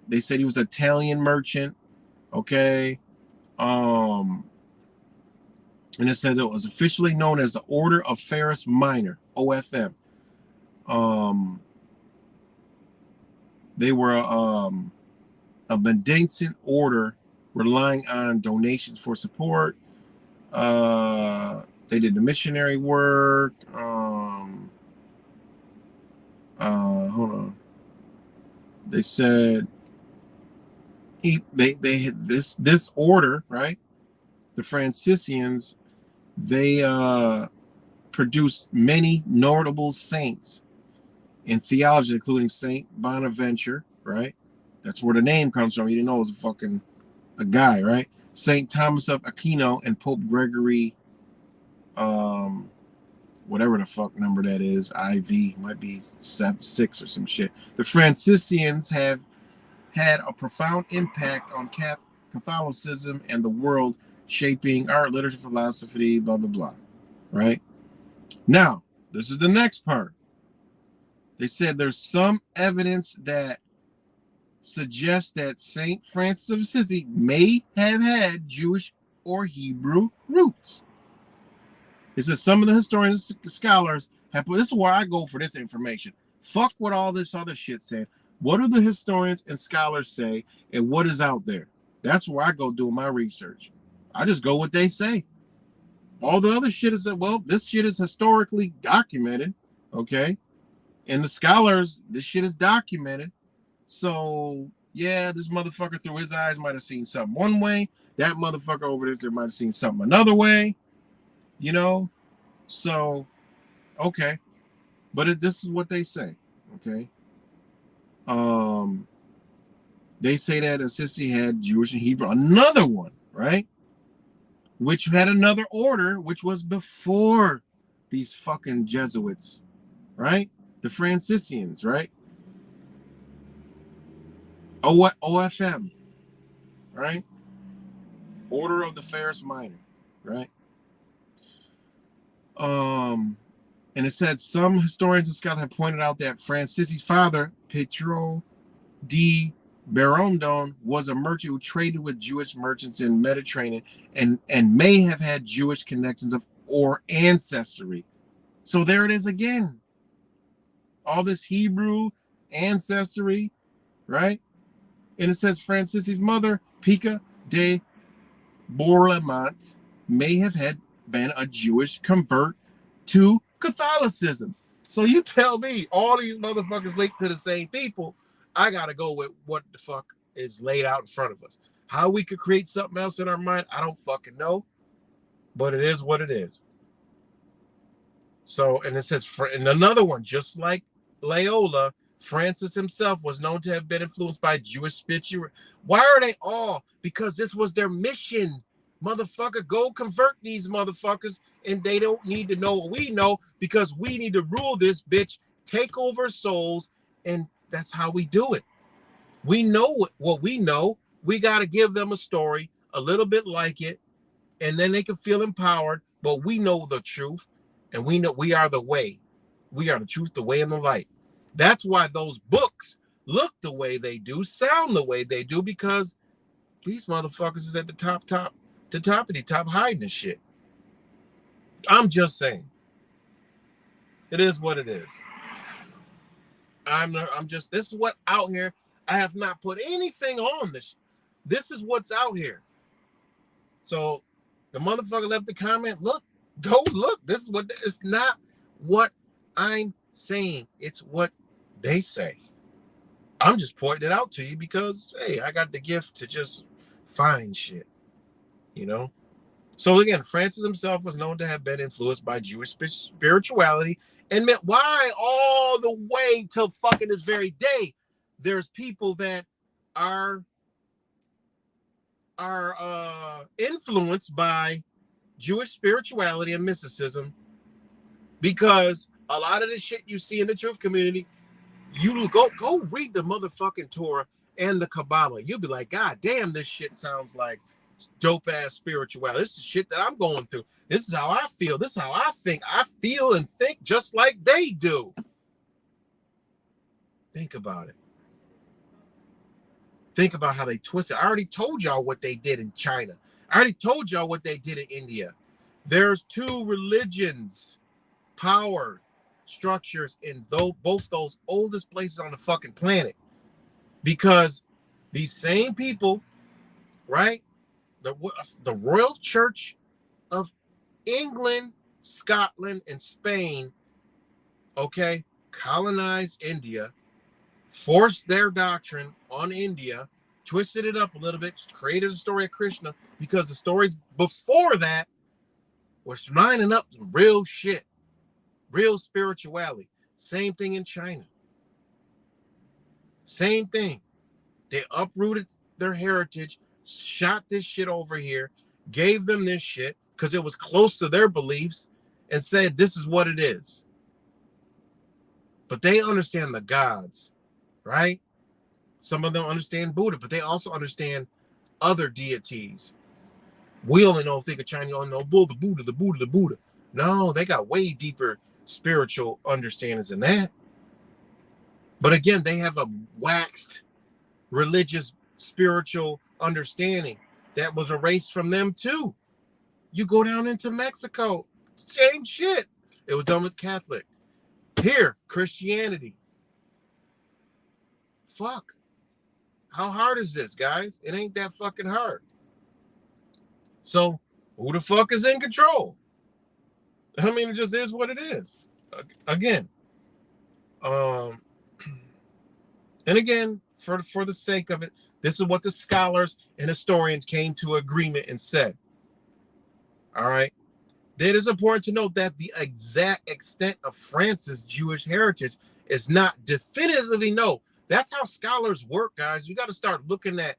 They said he was an Italian merchant, okay? And it said it was officially known as the Order of Ferris Minor, OFM. They were a Benedictine order relying on donations for support. They did the missionary work. Hold on. They said they had this order, right? The Franciscans, they produced many notable saints in theology, including Saint Bonaventure, right? That's where the name comes from. You didn't know it was a guy, right? Saint Thomas of Aquino and Pope Gregory, whatever the fuck number that is, IV, might be 6 or some shit. The Franciscans have had a profound impact on Catholicism and the world, shaping art, literature, philosophy, blah, blah, blah, right? Now, this is the next part. They said there's some evidence that suggests that St. Francis of Assisi may have had Jewish or Hebrew roots. It says some of the historians and scholars have put, this is where I go for this information. Fuck what all this other shit said. What do the historians and scholars say, and what is out there? That's where I go doing my research. I just go what they say. All the other shit is that, well, this shit is historically documented, okay? And the scholars, this shit is documented. So, yeah, this motherfucker through his eyes might have seen something one way. That motherfucker over there might have seen something another way, you know? So, okay. But this is what they say, okay? They say that Assisi had Jewish and Hebrew. Another one, right? Which had another order, which was before these fucking Jesuits, right? The Franciscans, right? OFM, right? Order of the Ferris Minor, right? And it said some historians and scholars have pointed out that Francisi's father, Pietro di Berondone, was a merchant who traded with Jewish merchants in Mediterranean and may have had Jewish connections or ancestry. So there it is again. all this Hebrew ancestry, right? And it says Francis's mother, Pica de Bourlemont, may have had been a Jewish convert to Catholicism. So you tell me all these motherfuckers linked to the same people. I gotta go with what the fuck is laid out in front of us. How we could create something else in our mind, I don't fucking know. But it is what it is. So, and it says, and another one, just like Loyola, Francis himself was known to have been influenced by Jewish spirituality. Why are they all? Because this was their mission. Motherfucker, go convert these motherfuckers, and they don't need to know what we know because we need to rule this bitch, take over souls, and that's how we do it. We know what we know. We got to give them a story, a little bit like it, and then they can feel empowered, but we know the truth, and we know we are the way. We are the truth, the way, and the light. That's why those books look the way they do, sound the way they do, because these motherfuckers is at the top of the top hiding this shit. I'm just saying. It is what it is. This is what out here. I have not put anything on this. This is what's out here. So the motherfucker left the comment, go look. This is what, it's not what I'm saying. It's what they say. I'm just pointing it out to you because, hey, I got the gift to just find shit, you know? So again, Francis himself was known to have been influenced by Jewish spirituality and meant why all the way till fucking this very day, there's people that are influenced by Jewish spirituality and mysticism, because a lot of the shit you see in the truth community, you go read the motherfucking Torah and the Kabbalah. You'll be like, God damn, this shit sounds like dope ass spirituality. This is shit that I'm going through. This is how I feel. This is how I think. I feel and think just like they do. Think about it. Think about how they twisted. I already told y'all what they did in China. I already told y'all what they did in India. There's two religions, power structures in both those oldest places on the fucking planet. Because these same people, right? The Royal Church of England, Scotland, and Spain, okay, colonized India, forced their doctrine on India, twisted it up a little bit, created a story of Krishna, because the stories before that were lining up some real shit, real spirituality. Same thing in China. Same thing. They uprooted their heritage, shot this shit over here, gave them this shit because it was close to their beliefs, and said this is what it is. But they understand the gods, right? Some of them understand Buddha, but they also understand other deities. We only think of China, only know the Buddha. No, they got way deeper spiritual understandings than that. But again, they have a waxed religious spiritual understanding that was erased from them too. You go down into Mexico, same shit. It was done with Catholic. Here, Christianity. Fuck. How hard is this, guys? It ain't that fucking hard. So, who the fuck is in control? I mean, it just is what it is. Again. And again, for the sake of it, this is what the scholars and historians came to agreement and said. All right. It is important to note that the exact extent of France's Jewish heritage is not definitively known. That's how scholars work, guys. You got to start looking at.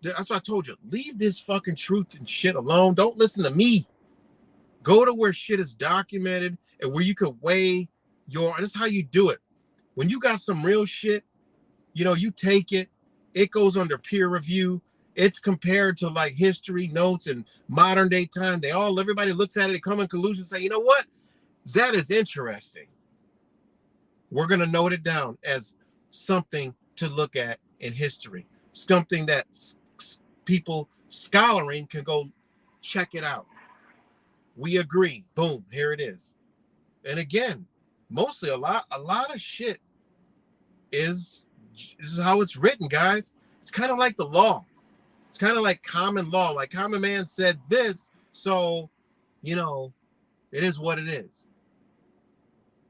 That's what I told you. Leave this fucking truth and shit alone. Don't listen to me. Go to where shit is documented and where you can weigh your. This is how you do it. When you got some real shit, you take it. It goes under peer review. It's compared to like history notes and modern day time. Everybody looks at it and come in conclusion and say, you know what? That is interesting. We're going to note it down as something to look at in history. Something that people scholaring can go check it out. We agree. Boom, here it is. And again, mostly a lot of shit is this is how it's written, guys. It's kind of like the law. It's kind of like common law. Like common man said this, so you know, it is what it is.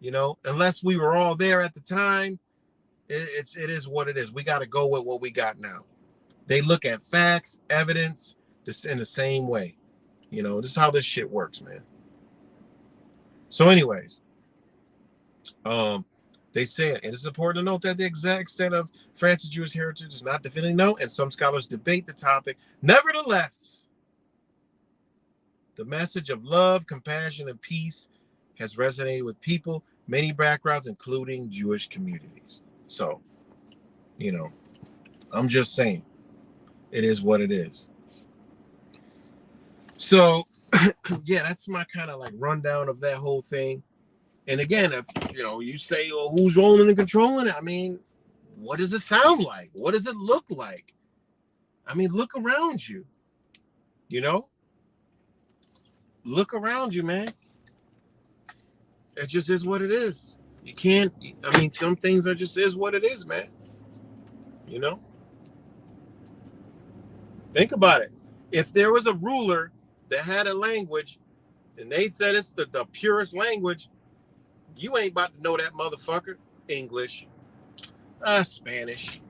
You know, unless we were all there at the time, it is what it is. We got to go with what we got now. They look at facts, evidence, just in the same way. You know, this is how this shit works, man. So, anyways, they say it is important to note that the exact extent of France's Jewish heritage is not definitively known, and some scholars debate the topic. Nevertheless, the message of love, compassion, and peace has resonated with people, many backgrounds, including Jewish communities. So, you know, I'm just saying, it is what it is. So, yeah, that's my kind of like rundown of that whole thing. And again, if you know, you say, well, who's rolling and controlling it? I mean, what does it sound like? What does it look like? I mean, look around you. You know? Look around you, man. It just is what it is. You can't, I mean, some things are just is what it is, man. You know? Think about it. If there was a ruler that had a language and they said it's the purest language, you ain't about to know that motherfucker. English, Spanish.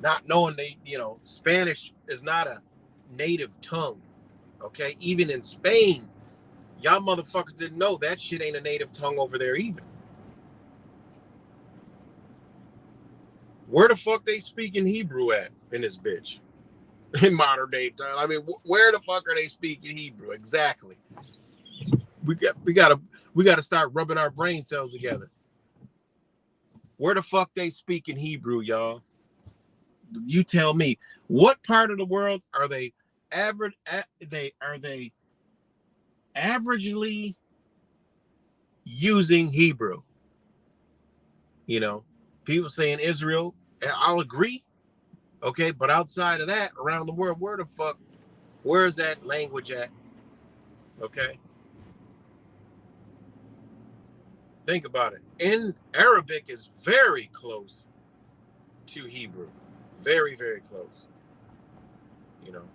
Not knowing Spanish is not a native tongue. Okay? Even in Spain, y'all motherfuckers didn't know that shit ain't a native tongue over there either. Where the fuck they speaking Hebrew at in this bitch? In modern day time. I mean, where the fuck are they speaking Hebrew? Exactly. We gotta start rubbing our brain cells together. Where the fuck they speaking Hebrew, y'all? You tell me. What part of the world are they average? Are they averagely using Hebrew? You know, people say in Israel, I'll agree. Okay, but outside of that, around the world, where's that language at? Okay. Think about it. In Arabic is very close to Hebrew. Very, very close. You know.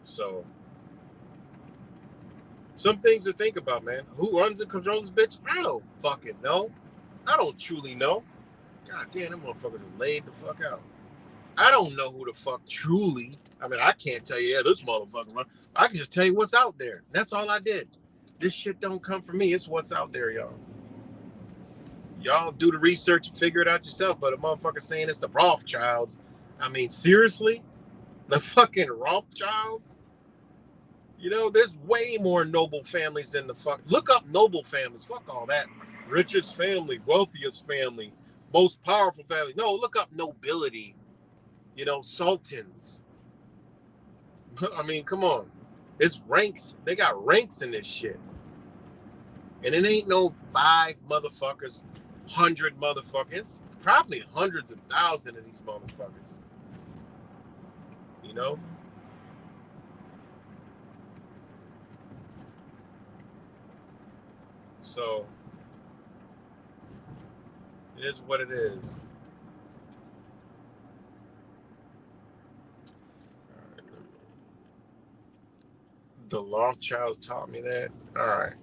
So some things to think about, man. Who runs and controls this bitch? I don't fucking know. I don't truly know. God damn, them motherfuckers are laid the fuck out. I don't know who the fuck truly. I mean, I can't tell you, yeah, this motherfucker run. I can just tell you what's out there. That's all I did. This shit don't come from me. It's what's out there, y'all. Y'all do the research and figure it out yourself. But a motherfucker saying it's the Rothchilds. I mean, seriously? The fucking Rothchilds? You know, there's way more noble families than the fuck. Look up noble families. Fuck all that. Richest family, wealthiest family, most powerful family. No, look up nobility. You know, sultans. I mean, come on. It's ranks. They got ranks in this shit. And it ain't no 5 motherfuckers, 100 motherfuckers. It's probably hundreds of thousands of these motherfuckers. You know? So, it is what it is. The Rothschilds taught me that. All right.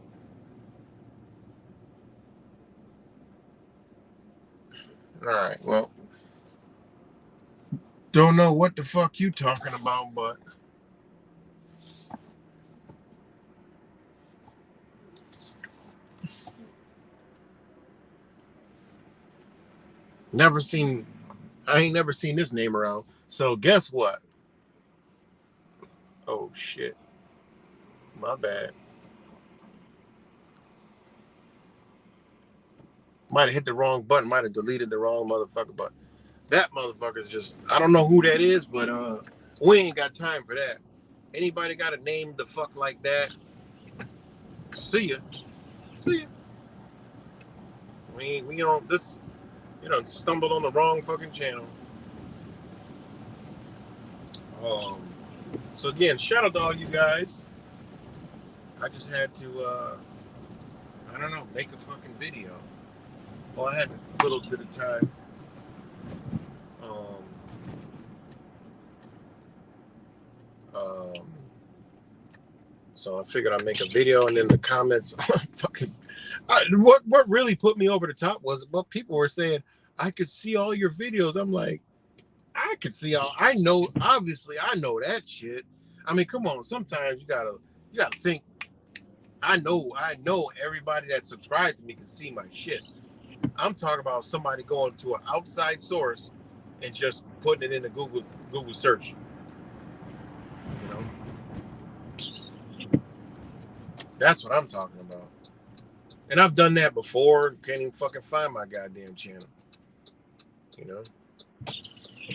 All right. Well, don't know what the fuck you talking about, but I ain't never seen this name around. So guess what? Oh shit. My bad. Might have hit the wrong button, might have deleted the wrong motherfucker, but that motherfucker's just, I don't know who that is, but we ain't got time for that. Anybody got a name the fuck like that? See ya. See ya. We don't this you done stumbled on the wrong fucking channel. So again, shout out to all you guys. I just had to I don't know, make a fucking video. Well, I had a little bit of time. Um, so I figured I'd make a video, and then the comments, fucking. What really put me over the top was what people were saying. I could see all your videos. I'm like, I could see all. I know, obviously, I know that shit. I mean, come on. Sometimes you gotta think. I know everybody that subscribed to me can see my shit. I'm talking about somebody going to an outside source and just putting it into Google search. You know, that's what I'm talking about. And I've done that before. Can't even fucking find my goddamn channel. You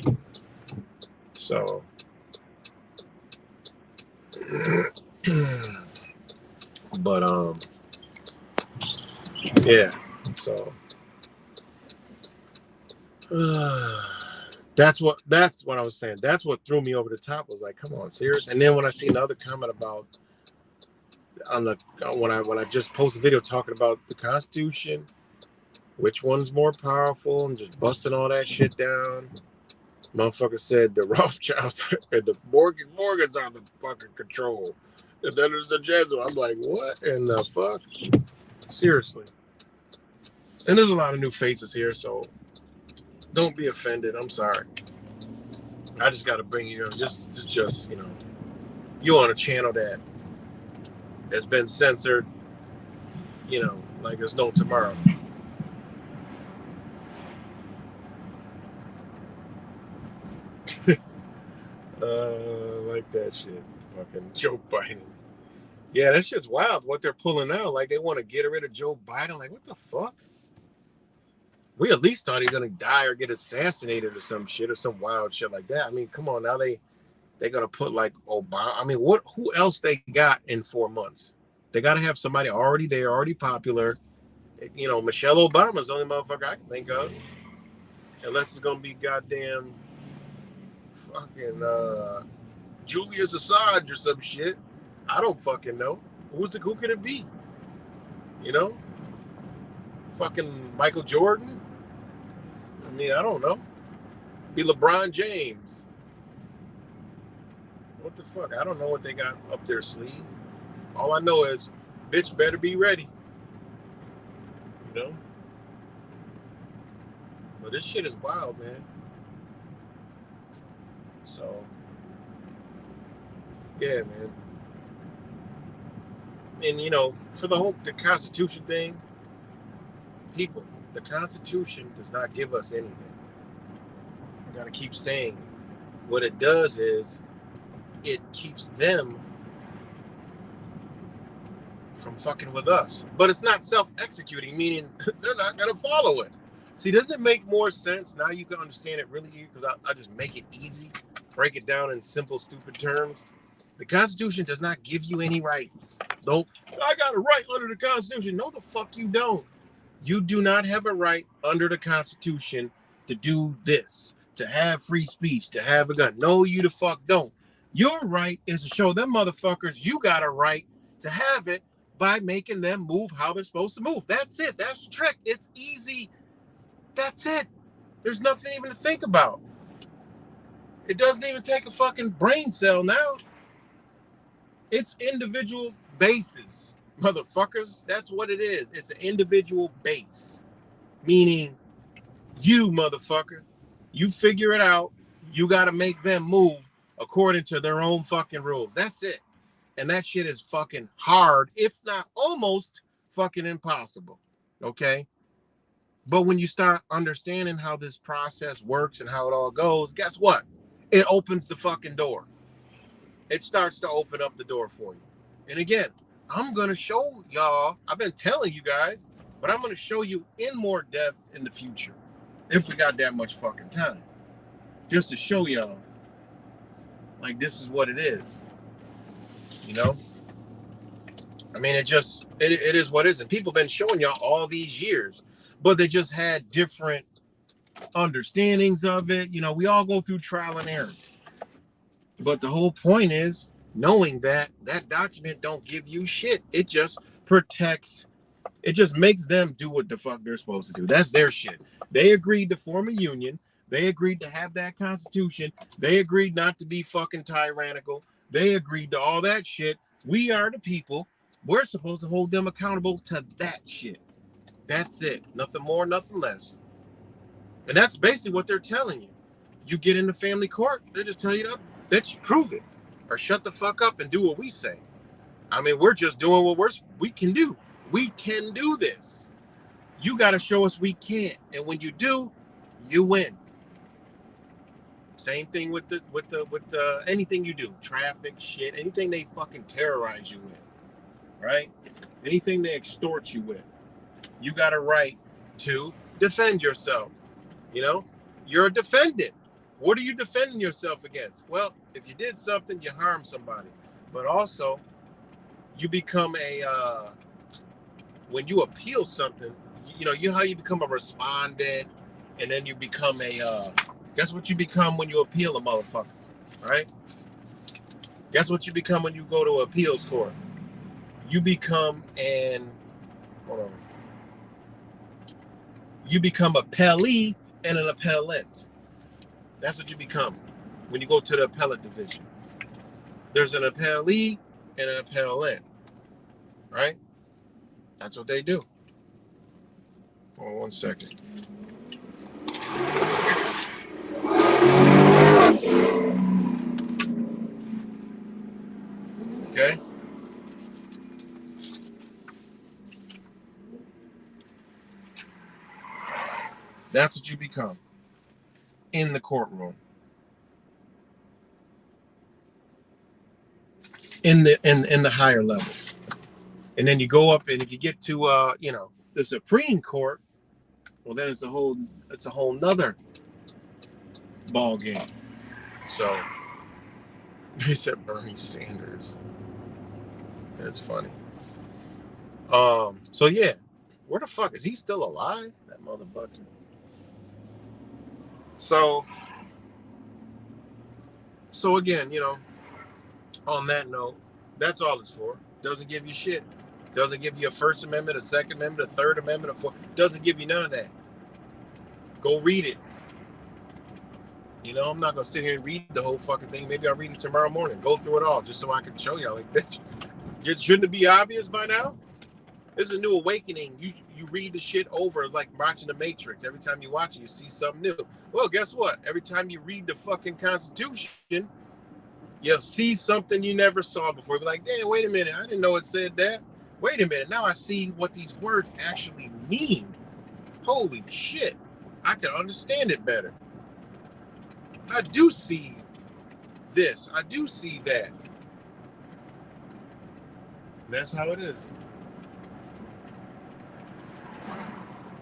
know, so. But yeah. So that's what I was saying. That's what threw me over the top. Was like, come on, serious. And then when I seen the other comment about when I just posted a video talking about the Constitution, which one's more powerful, and just busting all that shit down. Motherfucker said the Rothchilds and the Morgans are the fucking control. And then there's the Jesuit. I'm like, what in the fuck? Seriously. And there's a lot of new faces here, so don't be offended. I'm sorry. I just got to bring you just you know, you on a channel that has been censored, you know, like there's no tomorrow. Like that shit. Fucking Joe Biden. Yeah, that shit's wild what they're pulling out. Like they want to get rid of Joe Biden. Like, what the fuck? We at least thought he was gonna die or get assassinated or some shit or some wild shit like that. I mean, come on, now they're gonna put like Obama. I mean, who else they got in 4 months? They gotta have somebody already there, already popular. You know, Michelle Obama's the only motherfucker I can think of. Unless it's gonna be goddamn fucking Julius Assange or some shit. I don't fucking know. Who could it be? You know? Fucking Michael Jordan? I mean, I don't know. Be LeBron James. What the fuck? I don't know what they got up their sleeve. All I know is, bitch better be ready. You know? But this shit is wild, man. So, yeah, man. And, you know, for the Constitution thing, people, the Constitution does not give us anything. I gotta keep saying it. What it does is it keeps them from fucking with us. But it's not self-executing, meaning they're not gonna follow it. See, doesn't it make more sense? Now you can understand it really, because I just make it easy, break it down in simple, stupid terms. The Constitution does not give you any rights. Nope. I got a right under the Constitution. No, the fuck you don't. You do not have a right under the Constitution to do this, to have free speech, to have a gun. No, you the fuck don't. Your right is to show them motherfuckers you got a right to have it by making them move how they're supposed to move. That's it. That's the trick. It's easy. That's it. There's nothing even to think about. It doesn't even take a fucking brain cell now. It's individual bases, motherfuckers. That's what it is. It's an individual base. Meaning, you, motherfucker, you figure it out. You got to make them move according to their own fucking rules. That's it. And that shit is fucking hard, if not almost fucking impossible. Okay? But when you start understanding how this process works and how it all goes, guess what? It opens the fucking door. It starts to open up the door for you. And again, I'm going to show y'all, I've been telling you guys, but I'm going to show you in more depth in the future, if we got that much fucking time, just to show y'all, like, this is what it is, you know? I mean, it is what it is. And people have been showing y'all all these years, but they just had different understandings of it. You know, we all go through trial and error. But the whole point is knowing that that document don't give you shit. It just protects It just makes them do what the fuck they're supposed to do. That's their shit. They agreed to form a union. They agreed to have that constitution. They agreed not to be fucking tyrannical. They agreed to all that shit. We are the people. We're supposed to hold them accountable to that shit. That's it. Nothing more, nothing less. And that's basically what they're telling you. You get into family court, they just tell you to, bitch, prove it. Or shut the fuck up and do what we say. I mean, we're just doing what we can do. We can do this. You got to show us we can't. And when you do, you win. Same thing with the anything you do, traffic shit, anything they fucking terrorize you with, right? Anything they extort you with, you got a right to defend yourself. You know, you're a defendant. What are you defending yourself against? Well, if you did something, you harmed somebody, but also you become a when you appeal something, you know how you become a respondent, and then you become a guess what you become when you appeal a motherfucker, right? Guess what you become when you go to appeals court? You become you become a appellee and an appellant. That's what you become when you go to the appellate division. There's an appellee and an appellant, right? That's what they do. Hold on 1 second. Okay. That's what you become in the courtroom. In the higher levels. And then you go up, and if you get to the Supreme Court, well, then it's a whole nother ball game. So they said Bernie Sanders. That's funny. So yeah, where the fuck is he still alive? That motherfucker. So again, on that note, that's all it's for. Doesn't give you shit. Doesn't give you a First Amendment, a Second Amendment, a Third Amendment, a Fourth. Doesn't give you none of that. Go read it. I'm not gonna sit here and read the whole fucking thing. Maybe I'll read it tomorrow morning. Go through it all just so I can show y'all. Like, bitch, shouldn't it be obvious by now? This is a new awakening. You read the shit over. It's like watching The Matrix. Every time you watch it, you see something new. Well, guess what? Every time you read the fucking Constitution, you'll see something you never saw before. You'll be like, damn, wait a minute. I didn't know it said that. Wait a minute. Now I see what these words actually mean. Holy shit. I can understand it better. I do see this. I do see that. And that's how it is.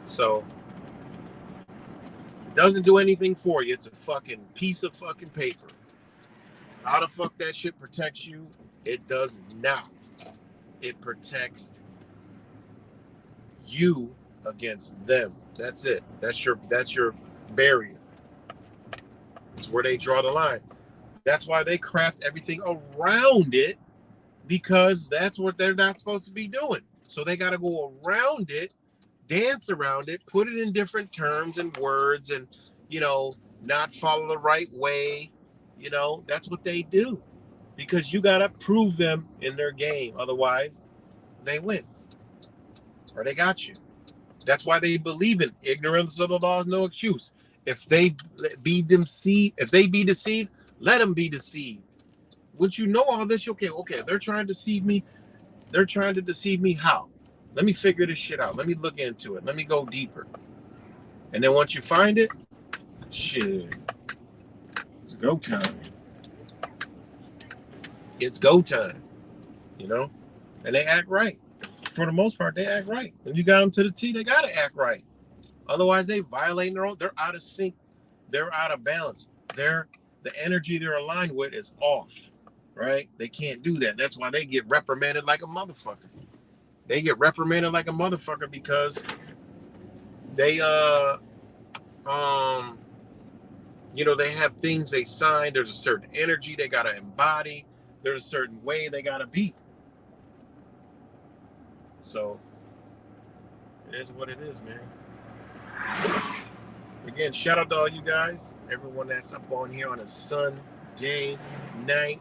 So, it doesn't do anything for you. It's a fucking piece of fucking paper. How the fuck that shit protects you? It does not. It protects you against them. That's it. That's your barrier. It's where they draw the line. That's why they craft everything around it, because that's what they're not supposed to be doing. So they got to go around it, dance around it, put it in different terms and words, and not follow the right way. That's what they do, because you got to prove them in their game. Otherwise, they win, or they got you. That's why they believe in ignorance of the law is no excuse. If they be deceived, let them be deceived. Once you know all this, okay, they're trying to deceive me. They're trying to deceive me. How? Let me figure this shit out. Let me look into it. Let me go deeper. And then once you find it, shit, it's go time. It's go time. And they act right. For the most part, they act right. When you got them to the T, they got to act right. Otherwise, they violate their own. They're out of sync. They're out of balance. The energy they're aligned with is off, right? They can't do that. That's why they get reprimanded like a motherfucker. They get reprimanded like a motherfucker because they they have things they sign. There's a certain energy they gotta embody. There's a certain way they gotta be. So It is what it is, man. Again, shout out to all you guys, everyone that's up on here on a Sunday night.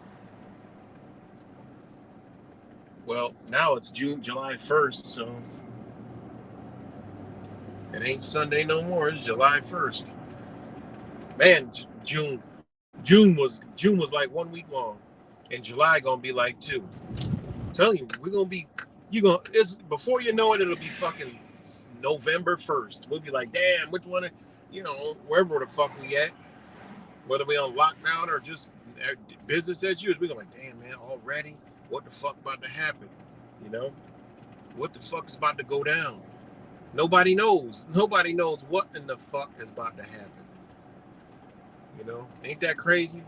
Well, now it's July 1st, so it ain't Sunday no more. It's July 1st. Man, June was like 1 week long, and July gonna be like 2. I'm telling you, we're gonna be it's before you know it, it'll be fucking November 1st. We'll be like, damn, which one? Wherever the fuck we at, whether we on lockdown or just business as usual, we're gonna be like, damn, man, already? What the fuck about to happen? You know, what the fuck is about to go down? Nobody knows. Nobody knows what in the fuck is about to happen. Ain't that crazy?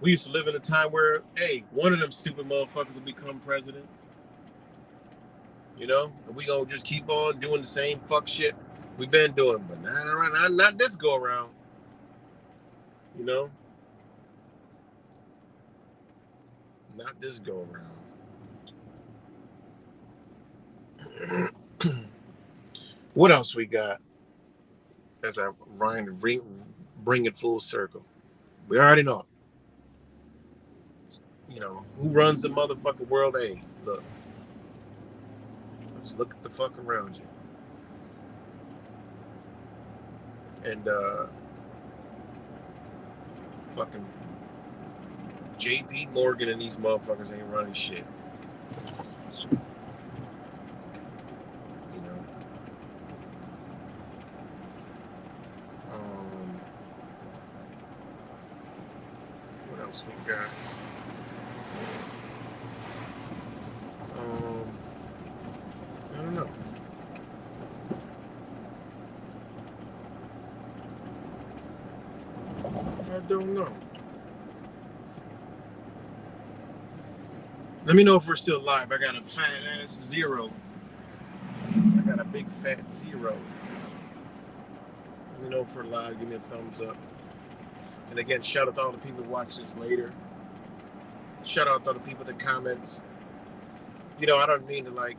We used to live in a time where, hey, one of them stupid motherfuckers will become president. And we gonna just keep on doing the same fuck shit we've been doing, but not this go around. Not this go around. What else we got? As I Ryan bring it full circle. We already know. Who runs the motherfucking world? Hey, look. Just look at the fuck around you. And fucking JP Morgan and these motherfuckers ain't running shit. What else we got? I don't know. I don't know. Let me know if we're still live. I got a fat ass 0. I got a big fat 0. Let me know if we're live. Give me a thumbs up. And again, shout out to all the people who watch this later. Shout out to all the people in the comments. I don't mean to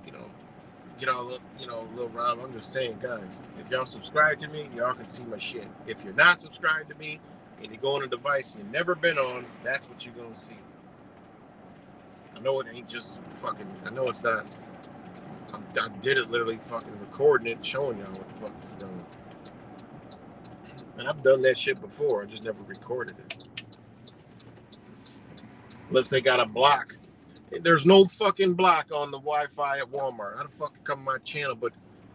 get all up, little Rob. I'm just saying, guys, if y'all subscribe to me, y'all can see my shit. If you're not subscribed to me and you go on a device you've never been on, that's what you're gonna see. I know it ain't just fucking. I know it's not. I did it literally fucking recording it, and showing y'all what the fuck it's done. And I've done that shit before. I just never recorded it. Unless they got a block. There's no fucking block on the Wi-Fi at Walmart. How the fuck it come on my channel? But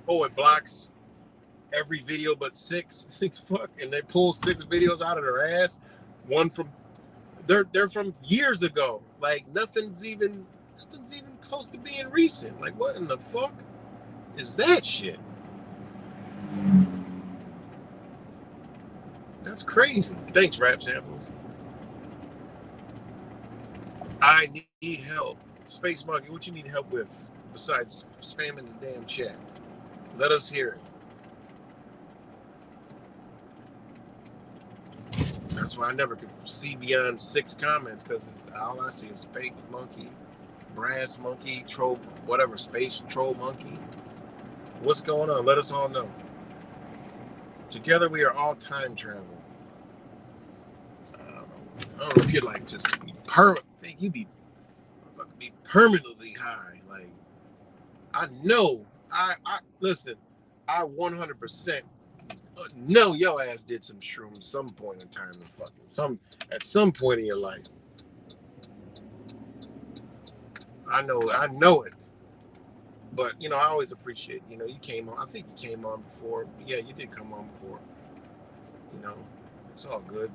it blocks every video but 6. Fuck, and they pull 6 videos out of their ass. One from they're from years ago. Like nothing's even close to being recent. Like what in the fuck is that shit? That's crazy. Thanks, Rap Samples. I need help. Space Monkey, what you need help with besides spamming the damn chat? Let us hear it. That's why I never could see beyond 6 comments, because all I see is Space Monkey, Brass Monkey, Troll, whatever, Space Troll Monkey. What's going on? Let us all know. Together we are all time travel. I don't know if you're like just you'd be permanently high. Like I know, I listen. I 100% know your ass did some shrooms some point in time at some point in your life. I know it. But I always appreciate. You came on. I think you came on before. Yeah, you did come on before. It's all good.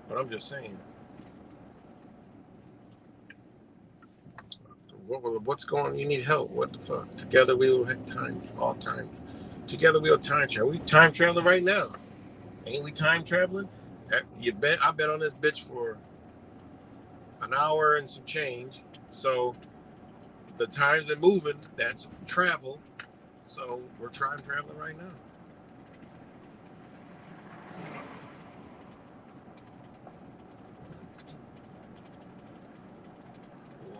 But I'm just saying. What's going on? You need help. What the fuck? Together we will have time. All time. Together we will time travel. We time traveling right now. Ain't we time traveling? I've been on this bitch for an hour and some change. So the time's been moving. That's travel. So we're time traveling right now.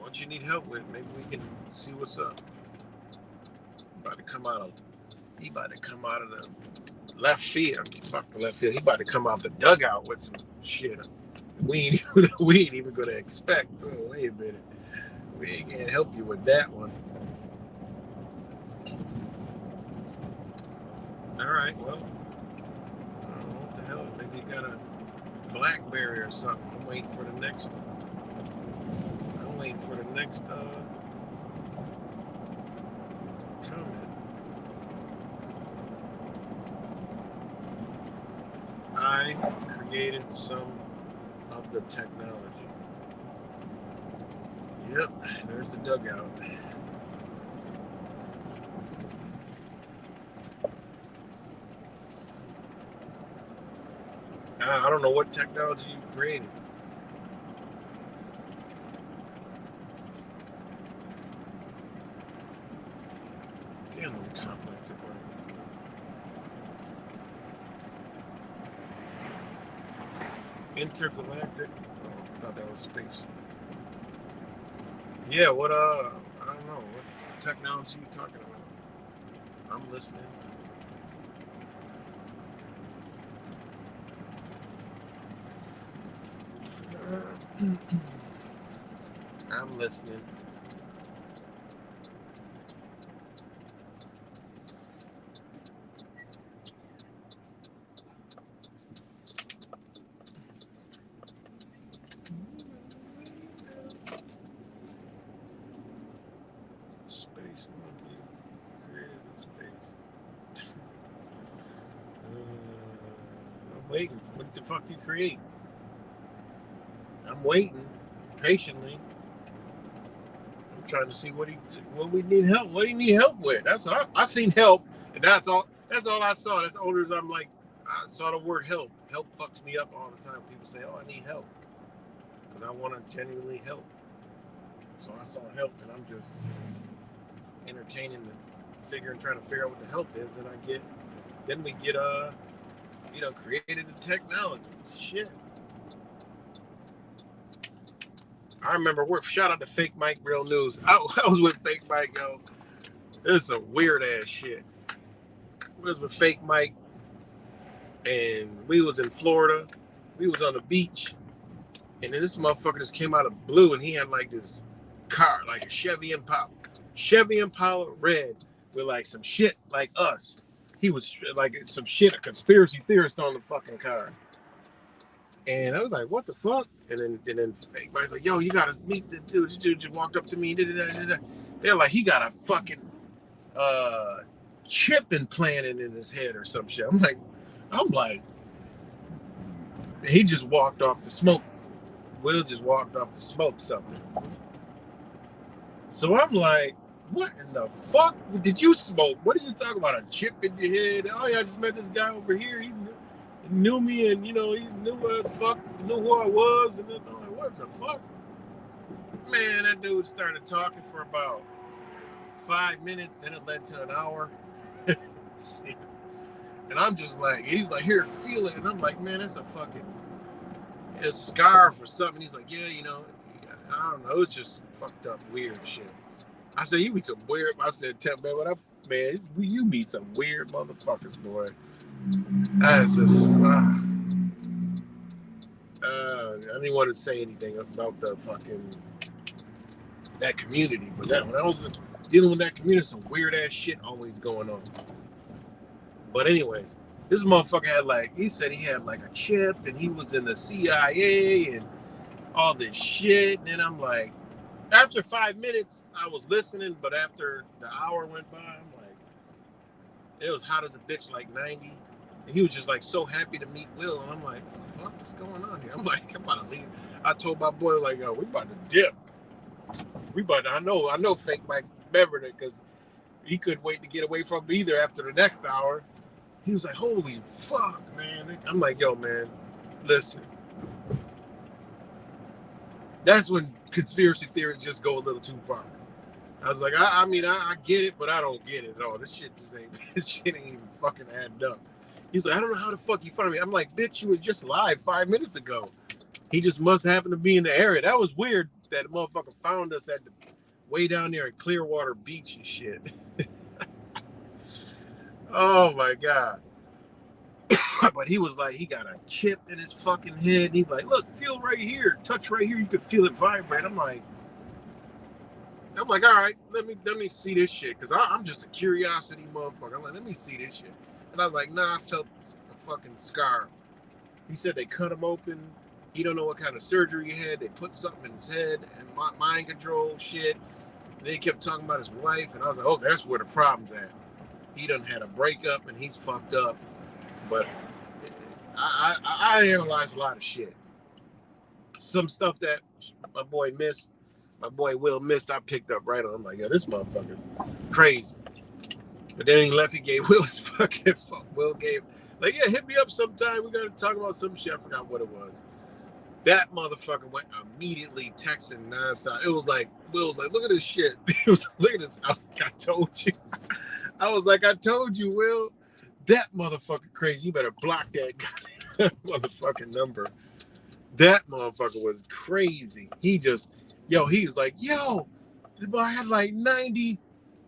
What you need help with? Maybe we can see what's up. about to come out of the left field. Fuck the left field. He about to come out the dugout with some shit. We ain't even gonna expect. Oh, wait a minute. We ain't gonna help you with that one. All right, well, I don't know what the hell. Maybe you got a BlackBerry or something. I'm waiting for the next comment. I created some of the technology. Yep, there's the dugout. I don't know what technology you created. Damn, them complex at work. Intergalactic. Oh, I thought that was space. Yeah, what I don't know. What technology you talking about? I'm listening. I'm listening. Space monkey created in space. I'm waiting. What the fuck you create? I'm waiting patiently. I'm trying to see what we need help. What do you need help with? That's what I seen help, and that's all. That's all I saw. That's older as I'm like, I saw the word help. Help fucks me up all the time. People say, "Oh, I need help," because I want to genuinely help. So I saw help, and I'm just entertaining trying to figure out what the help is, and then we get created the technology. Shit. I remember shout out to Fake Mike Real News. I was with Fake Mike, yo. This is some weird ass shit. We was with Fake Mike, and we was in Florida. We was on the beach, and then this motherfucker just came out of blue, and he had like this car, like a Chevy Impala red, with like some shit like us. He was like some shit, a conspiracy theorist on the fucking car. And I was like, what the fuck? And then Fake Mike's like, yo, you gotta meet the dude. This dude just walked up to me. They're like, he got a fucking chip implanted in his head or some shit. I'm like, he just walked off the smoke. Will just walked off to smoke something. So I'm like, what in the fuck did you smoke? What are you talking about? A chip in your head? Oh yeah, I just met this guy over here. He knew me, and he knew who I was, and I'm like, what the fuck? Man, that dude started talking for about 5 minutes, then it led to an hour. And I'm just like, he's like, here, feel it. And I'm like, man, that's a scarf or something. He's like, yeah, I don't know. It's just fucked up, weird shit. I said, you meet some weird. I said, tell man, you meet some weird motherfuckers, boy. That's just. I didn't want to say anything about that community, but when I was dealing with that community, some weird ass shit always going on. But anyways, this motherfucker he said he had like a chip, and he was in the CIA and all this shit. And then I'm like, after 5 minutes, I was listening, but after the hour went by, I'm like, it was hot as a bitch, like 90. And he was just like so happy to meet Will, and I'm like, what the fuck is going on here? I'm like, I'm about to leave. I told my boy, like, yo, we about to dip. I know Fake Mike remembered it because he couldn't wait to get away from me either after the next hour. He was like, holy fuck, man. I'm like, yo, man, listen. That's when conspiracy theories just go a little too far. I was like, I get it, but I don't get it at all. This shit ain't even fucking adding up. He's like, I don't know how the fuck you find me. I'm like, bitch, you was just live 5 minutes ago. He just must happen to be in the area. That was weird that the motherfucker found us way down there at Clearwater Beach and shit. Oh my god. But he was like, he got a chip in his fucking head. He's like, look, feel right here, touch right here. You can feel it vibrate. I'm like, all right, let me see this shit, cause I'm just a curiosity motherfucker. I'm like, let me see this shit. And I was like, nah, I felt a fucking scar. He said they cut him open. He don't know what kind of surgery he had. They put something in his head and mind control shit. And they kept talking about his wife, and I was like, oh, that's where the problem's at. He done had a breakup and he's fucked up. But I analyzed a lot of shit. Some stuff that my boy missed, my boy Will missed, I picked up right on. I'm like, yo, this motherfucker crazy. But then he left, he gave Will his fucking phone. Will gave, like, yeah, hit me up sometime. We got to talk about some shit. I forgot what it was. That motherfucker went immediately texting nonstop. It was like, Will was like, look at this shit. He was like, look at this. I was like, I told you. I was like, I told you, Will. That motherfucker crazy. You better block that motherfucking number. That motherfucker was crazy. He's like, yo, I had like 90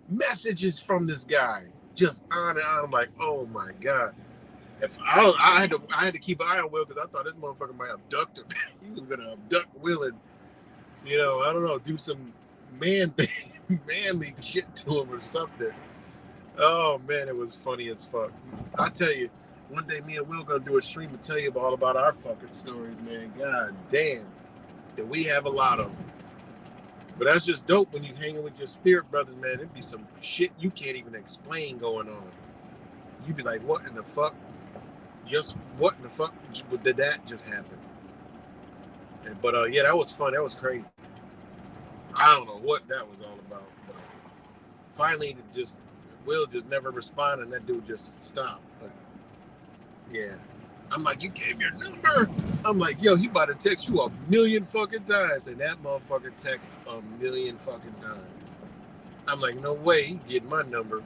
messages from this guy. Just on and on. I'm like, oh my God. If I had to keep an eye on Will, because I thought this motherfucker might abduct him. He was gonna abduct Will and, I don't know, do some manly shit to him or something. Oh man, it was funny as fuck. I tell you, one day me and Will gonna do a stream and tell you all about our fucking stories, man. God damn, that we have a lot of them. But that's just dope when you hanging with your spirit brothers, man. It'd be some shit you can't even explain going on. You'd be like, what in the fuck? Just what in the fuck did that just happen? But yeah, that was fun. That was crazy. I don't know what that was all about. But finally, Will just never responded, and that dude just stopped. But yeah, I'm like, you gave your number. I'm like, yo, he about to text you a million fucking times, and that motherfucker text a million fucking times. I'm like, no way, he getting my number.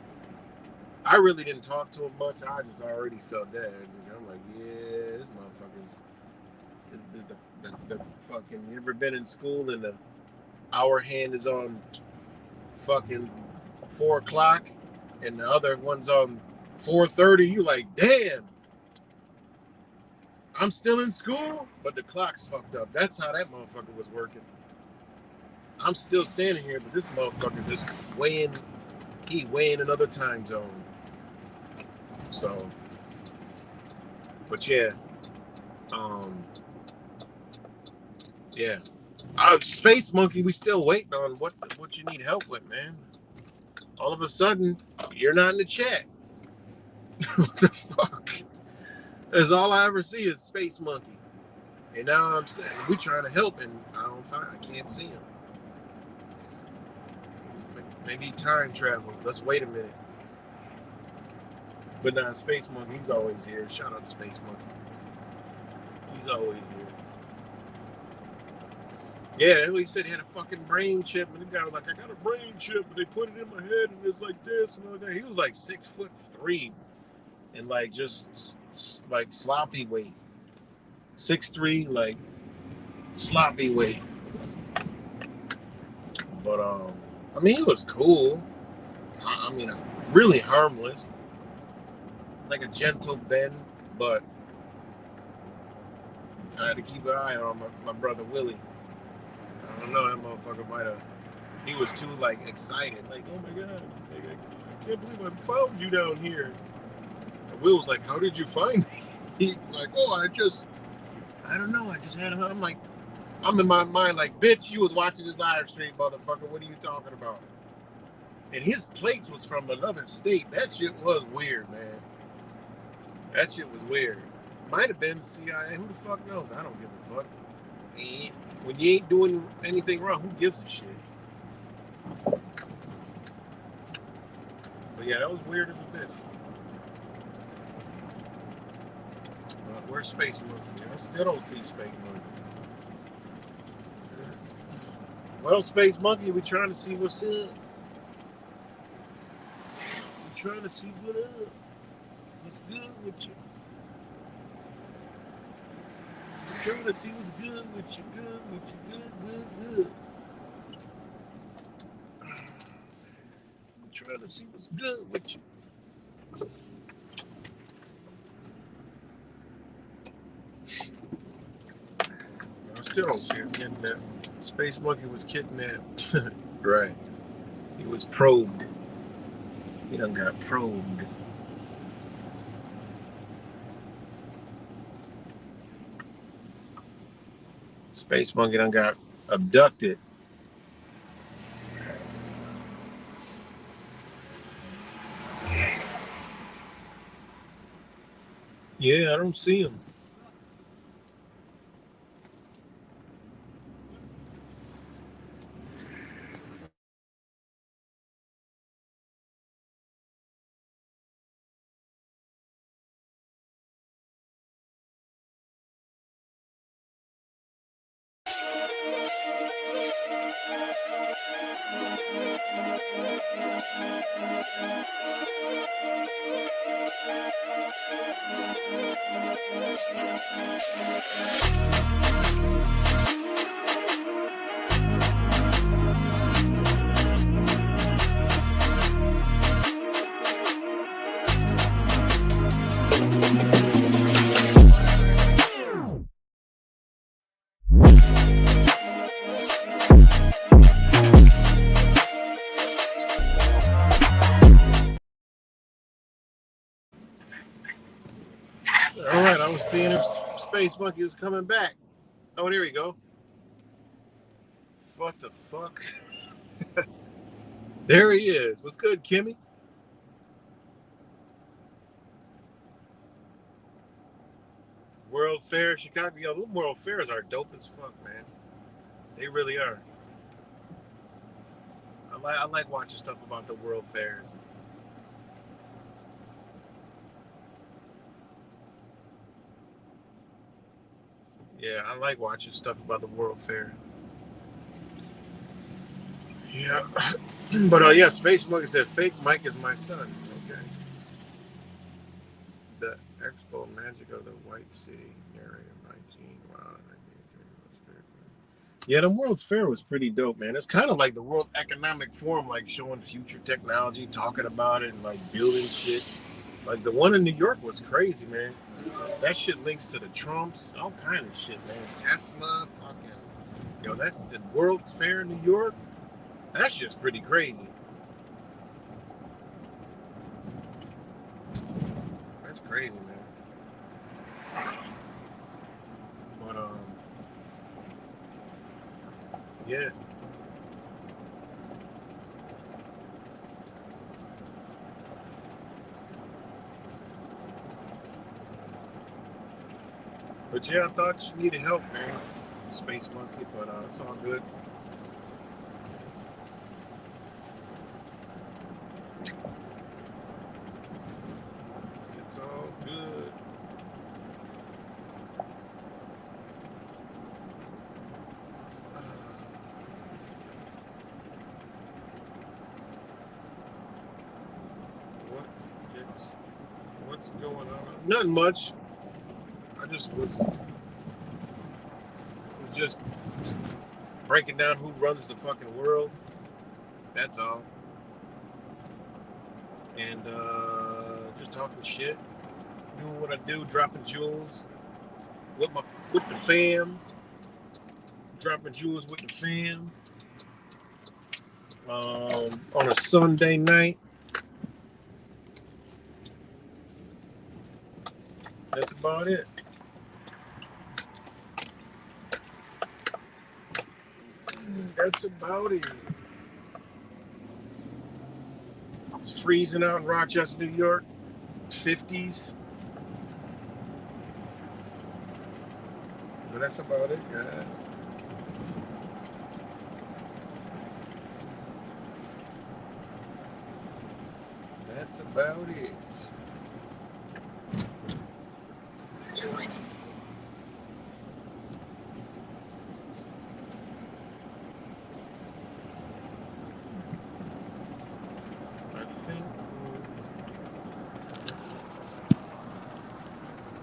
I really didn't talk to him much. I just already felt that. I'm like, yeah, this motherfucker's the fucking. You ever been in school and the hour hand is on fucking 4 o'clock, and the other one's on 4:30? You like, damn. I'm still in school, but the clock's fucked up. That's how that motherfucker was working. I'm still standing here, but this motherfucker just weighing another time zone. So, but yeah, yeah. Space Monkey, we still waiting on what you need help with, man. All of a sudden, you're not in the chat. What the fuck? That's all I ever see is Space Monkey. And now I'm saying we trying to help, and I can't see him. Maybe time travel. Let's wait a minute. But nah, Space Monkey, he's always here. Shout out to Space Monkey. He's always here. Yeah, that's what he said. He had a fucking brain chip, and the guy was like, I got a brain chip, but they put it in my head, and it's like this and all that. He was like 6'3", and like just like sloppy weight. 6'3", like sloppy weight. But I mean, he was cool. I mean, really harmless, like a gentle Ben. But I had to keep an eye on my brother Willie. I don't know, that motherfucker might have. He was too like excited, like, oh my god, like, I can't believe I found you down here. And Will was like, how did you find me? He like, oh, I don't know, I just had. I'm like, I'm in my mind like, bitch, you was watching this live stream, motherfucker. What are you talking about? And his plates was from another state. That shit was weird, man. That shit was weird. Might have been CIA. Who the fuck knows? I don't give a fuck. When you ain't doing anything wrong, who gives a shit? But yeah, that was weird as a bitch. But where's Space Monkey? I still don't see Space Monkey. Well, Space Monkey, we trying to see what's up. We trying to see what up. What's good with you? We're trying to see what's good with you. Good. We're trying to see what's good with you. still don't see him getting that. Space Monkey was kidnapped. Right. He was probed. He done got probed. Space Monkey done got abducted. Yeah, I don't see him. All right, I was seeing if Space Monkey was coming back. Oh, there we go. What the fuck? There he is. What's good, Kimmy? World Fair, Chicago. Yo, those World Fairs are dope as fuck, man. They really are. I like watching stuff about the World Fairs. Yeah, I like watching stuff about the World Fair. Yeah. But yeah, Space Monkey said fake Mike is my son. Okay. The Expo Magic of the White City, narrated by Gene Rod. Yeah, the World's Fair was pretty dope, man. It's kind of like the World Economic Forum, like showing future technology, talking about it, and like building shit. Like the one in New York was crazy, man. That shit links to the Trumps, all kind of shit, man. Tesla, fucking, that the World Fair in New York, that's just pretty crazy. That's crazy, man. But yeah. But yeah, I thought you needed help, man. Space Monkey, but it's all good. It's all good. What's going on? Nothing much. I just was just breaking down who runs the fucking world. That's all. And just talking shit, doing what I do, dropping jewels with the fam, dropping jewels with the fam. On a Sunday night. That's about it. That's about it. It's freezing out in Rochester, New York. 50s. But that's about it, guys. That's about it.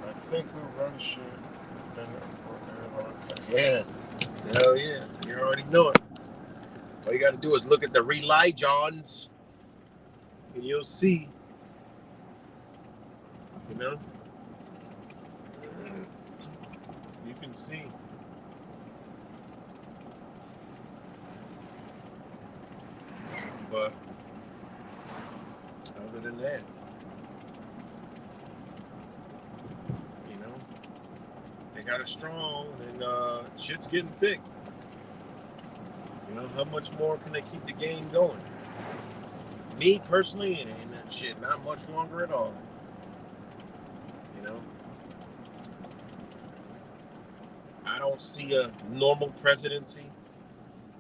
I think who runs shit. Yeah. Hell yeah. You already know it. All you got to do is look at the Relay Johns, and you'll see. You know? You can see. But other than that, you know, they got it strong, and shit's getting thick. You know, how much more can they keep the game going? Me personally, and shit, not much longer at all. You know, I don't see a normal presidency.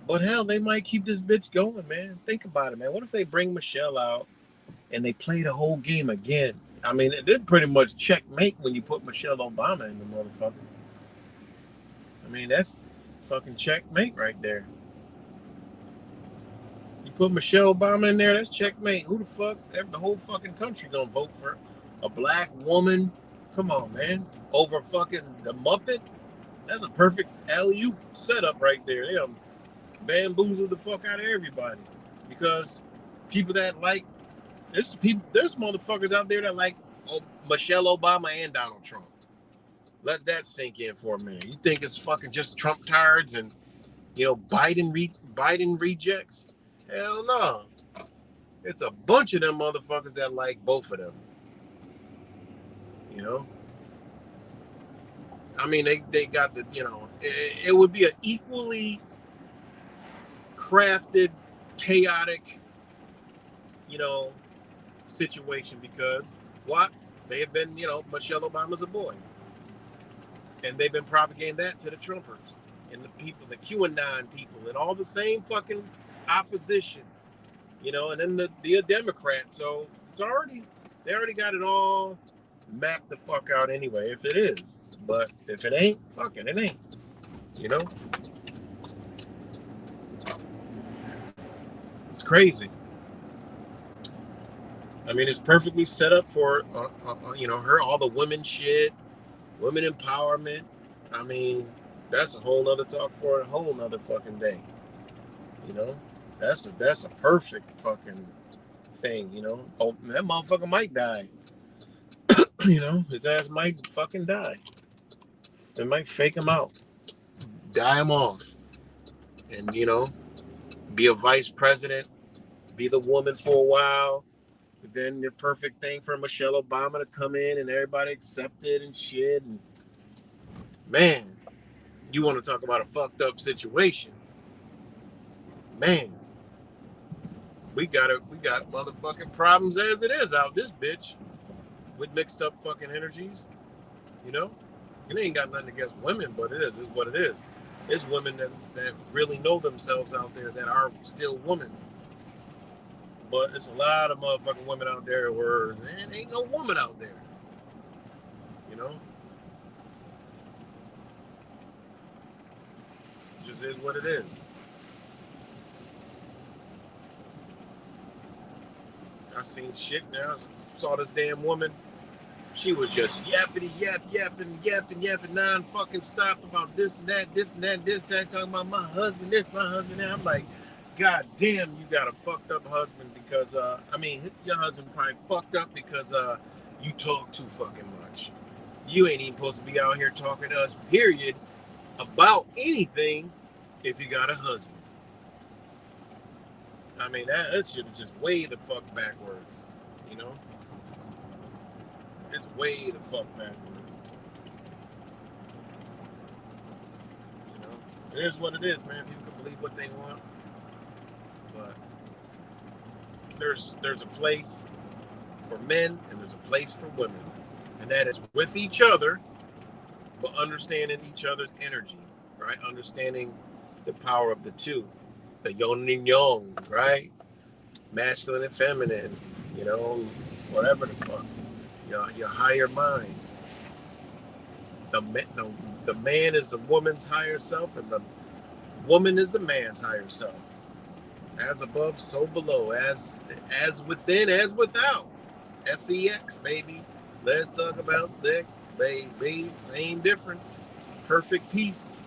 But hell, they might keep this bitch going, man. Think about it, man. What if they bring Michelle out and they play the whole game again? I mean, it did pretty much checkmate when you put Michelle Obama in the motherfucker. I mean, that's fucking checkmate right there. You put Michelle Obama in there, that's checkmate. Who the fuck? The whole fucking country gonna vote for a black woman? Come on, man. Over fucking the Muppet? That's a perfect alley-oop setup right there. They bamboozle the fuck out of everybody. Because people that like there's motherfuckers out there that like Michelle Obama and Donald Trump. Let that sink in for a minute. You think it's fucking just Trump tards and Biden rejects? Hell no. It's a bunch of them motherfuckers that like both of them. You know? I mean, they got the, it would be an equally crafted, chaotic, situation because what? They have been, Michelle Obama's a boy. And they've been propagating that to the Trumpers and the people, the QAnon people, and all the same fucking opposition, and then the Democrats. So they already got it all mapped the fuck out anyway, if it is. But if it ain't, fucking it ain't, It's crazy. I mean, it's perfectly set up for, her, all the women shit, women empowerment. I mean, that's a whole nother talk for a whole nother fucking day. That's a perfect fucking thing, Oh, that motherfucker might die. His ass might fucking die. They might fake him out, die him off, and be a vice president, be the woman for a while. But then the perfect thing for Michelle Obama to come in and everybody accept it and shit. And man, you want to talk about a fucked up situation? Man, we got motherfucking problems as it is out this bitch with mixed up fucking energies. It ain't got nothing against women, but it's what it is. It's women that really know themselves out there that are still women. But it's a lot of motherfucking women out there where there ain't no woman out there. It just is what it is. I seen shit now. Saw this damn woman. She was just yapping, non-fucking stop about this and that, talking about my husband this, my husband that. I'm like, God damn, you got a fucked up husband because, your husband probably fucked up because you talk too fucking much. You ain't even supposed to be out here talking to us, period, about anything if you got a husband. I mean, that shit is just way the fuck backwards, It's way the fuck backwards. It is what it is, man. People can believe what they want. But there's a place for men and there's a place for women. And that is with each other, but understanding each other's energy, right? Understanding the power of the two. The yin and yang, right? Masculine and feminine, whatever the fuck. Your higher mind. The man is the woman's higher self, and the woman is the man's higher self. As above, so below. As within, as without. SEX, baby. Let's talk about sex, baby. Same difference. Perfect peace.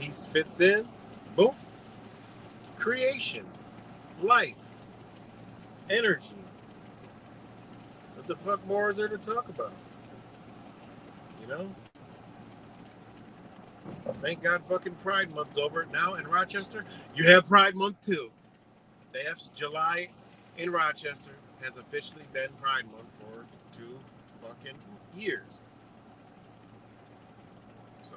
Peace fits in. Boom. Creation. Life. Energy. What the fuck more is there to talk about? Thank God fucking Pride Month's over now in Rochester. You have Pride Month too. July in Rochester has officially been Pride Month for 2 fucking years. So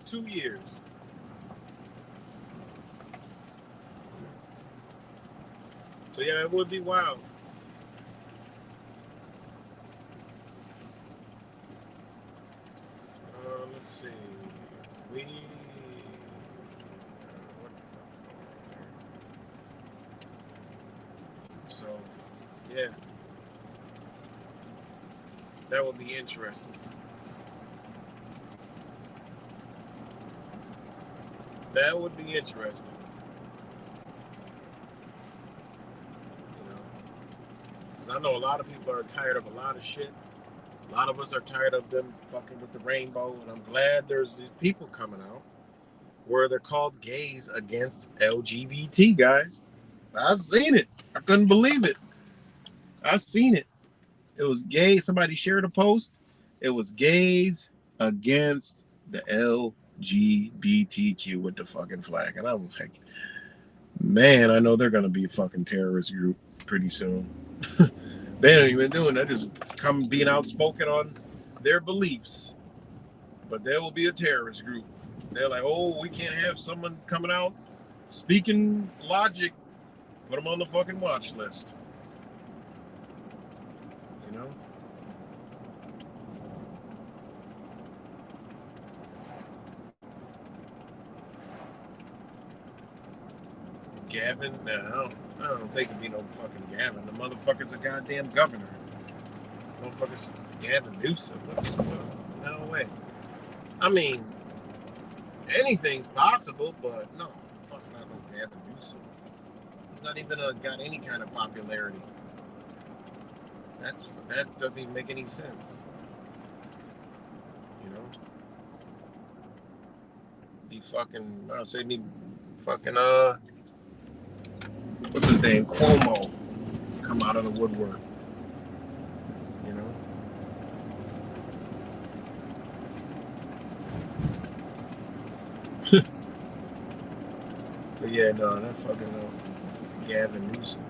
2 years. So yeah, it would be wild. Let's see. We what the fuck is going on there? So yeah, that would be interesting. That would be interesting. You know, because I know a lot of people are tired of a lot of shit. A lot of us are tired of them fucking with the rainbow, and I'm glad there's these people coming out where they're called gays against LGBT guys. I've seen it. I couldn't believe it. I seen it. It was gay. Somebody shared a post. It was gays against the LGBTQ with the fucking flag. And I'm like, man, I know they're going to be a fucking terrorist group pretty soon. They don't even doing that. Just come being outspoken on their beliefs. But there will be a terrorist group. They're like, oh, we can't have someone coming out speaking logic. Put them on the fucking watch list. You know? Gavin? No, I don't think it'd be no fucking Gavin. The motherfucker's a goddamn governor. Motherfucker's Gavin Newsom. What the fuck? No way. I mean, anything's possible, but no. Fuck not no Gavin Newsom. He's not even got any kind of popularity. That doesn't even make any sense. You know? Be fucking, I'll say me fucking, what's his name? Cuomo. Come out of the woodwork. You know? But yeah, no, that fucking Gavin Newsom.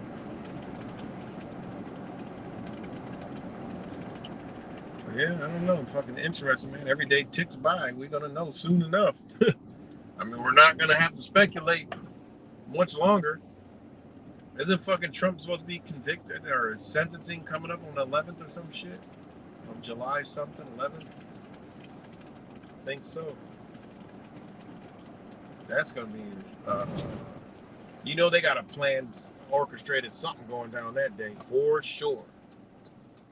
But yeah, I don't know. Fucking interesting, man. Every day ticks by. We're gonna know soon enough. I mean, we're not gonna have to speculate much longer. Isn't fucking Trump supposed to be convicted or is sentencing coming up on the 11th or some shit? On July something, 11th? I think so. That's gonna be, you know, they got a planned, orchestrated something going down that day for sure.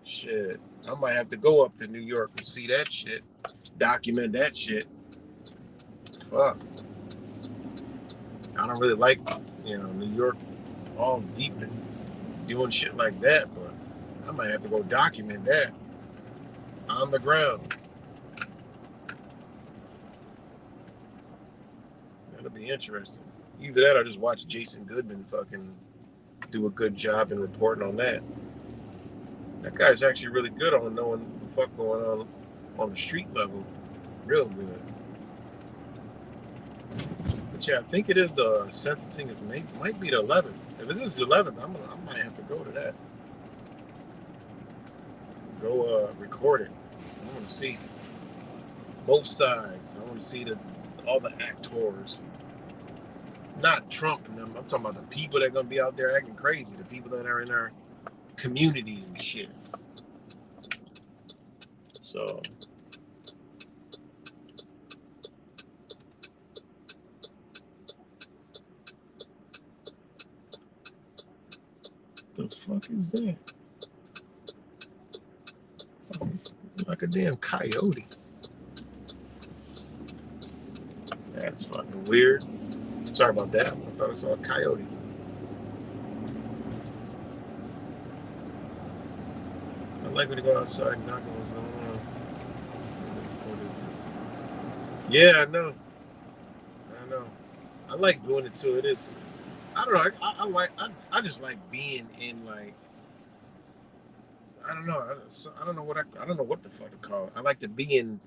Shit, I might have to go up to New York and see that shit, document that shit. Fuck. I don't really like, New York all deep and doing shit like that, but I might have to go document that on the ground. That'll be interesting. Either that or just watch Jason Goodman fucking do a good job in reporting on that. That guy's actually really good on knowing what the fuck going on the street level. Real good. But yeah, I think it is the sentencing is might be the 11th. If it is the 11th, I might have to go to that. Go record it. I want to see both sides. I want to see all the actors. Not Trump and them. I'm talking about the people that are gonna be out there acting crazy. The people that are in our communities and shit. So the fuck is that? Like a damn coyote. That's fucking weird. Sorry about that. I thought I saw a coyote. I like when you go outside and knock on what's going on. Yeah, I know. I like doing it too. It is. I don't know. I just like being in like. I don't know. I don't know what the fuck to call it. I like to be in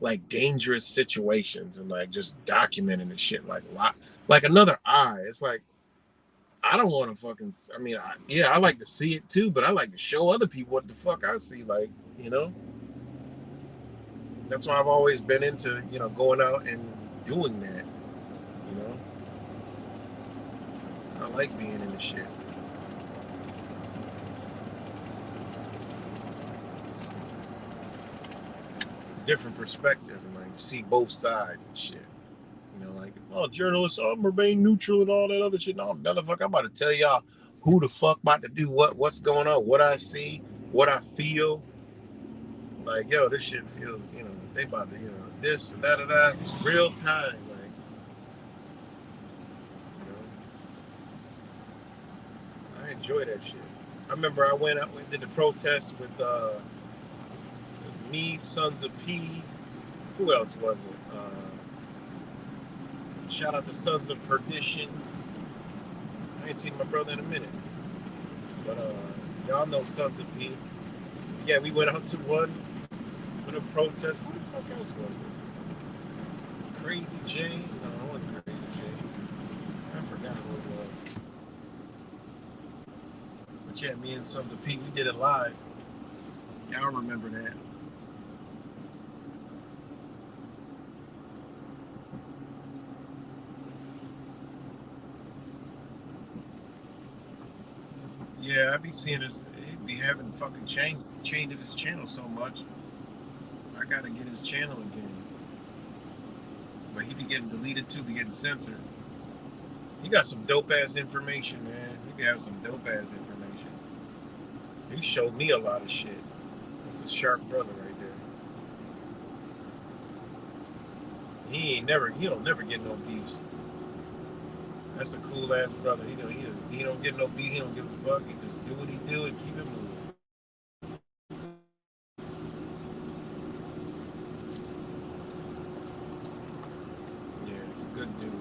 like dangerous situations and like just documenting the shit like another eye. It's like I don't want to fucking. I mean, I like to see it too, but I like to show other people what the fuck I see. Like, you know, that's why I've always been into, you know, going out and doing that. You know, I like being in the shit. Different perspective and like see both sides and shit. You know, like, oh, journalists, I'm remain neutral and all that other shit. No, motherfucker, I'm about to tell y'all who the fuck about to do what's going on, what I see, what I feel. Like, yo, this shit feels, you know, they about to, you know, this and that, real time. Like, you know, I enjoy that shit. I remember I went out, we did the protest with me, Sons of P. Who else was it? Shout out to Sons of Perdition. I ain't seen my brother in a minute. But y'all know Sons of P. Yeah, we went out to one of the protests. Who the fuck else was it? Crazy Jane? No, it wasn't Crazy Jane. I forgot who it was. But yeah, me and Sons of P, we did it live. Y'all remember that. Yeah, I be seeing this. He be having fucking changed his channel so much. I gotta get his channel again. But he be getting deleted too, be getting censored. He got some dope ass information, man. He be having some dope ass information. He showed me a lot of shit. That's a sharp brother right there. He don't never get no beefs. That's a cool ass brother. He don't get no beef. He don't give a fuck. He just do what he do and keep it moving. Yeah, he's a good dude.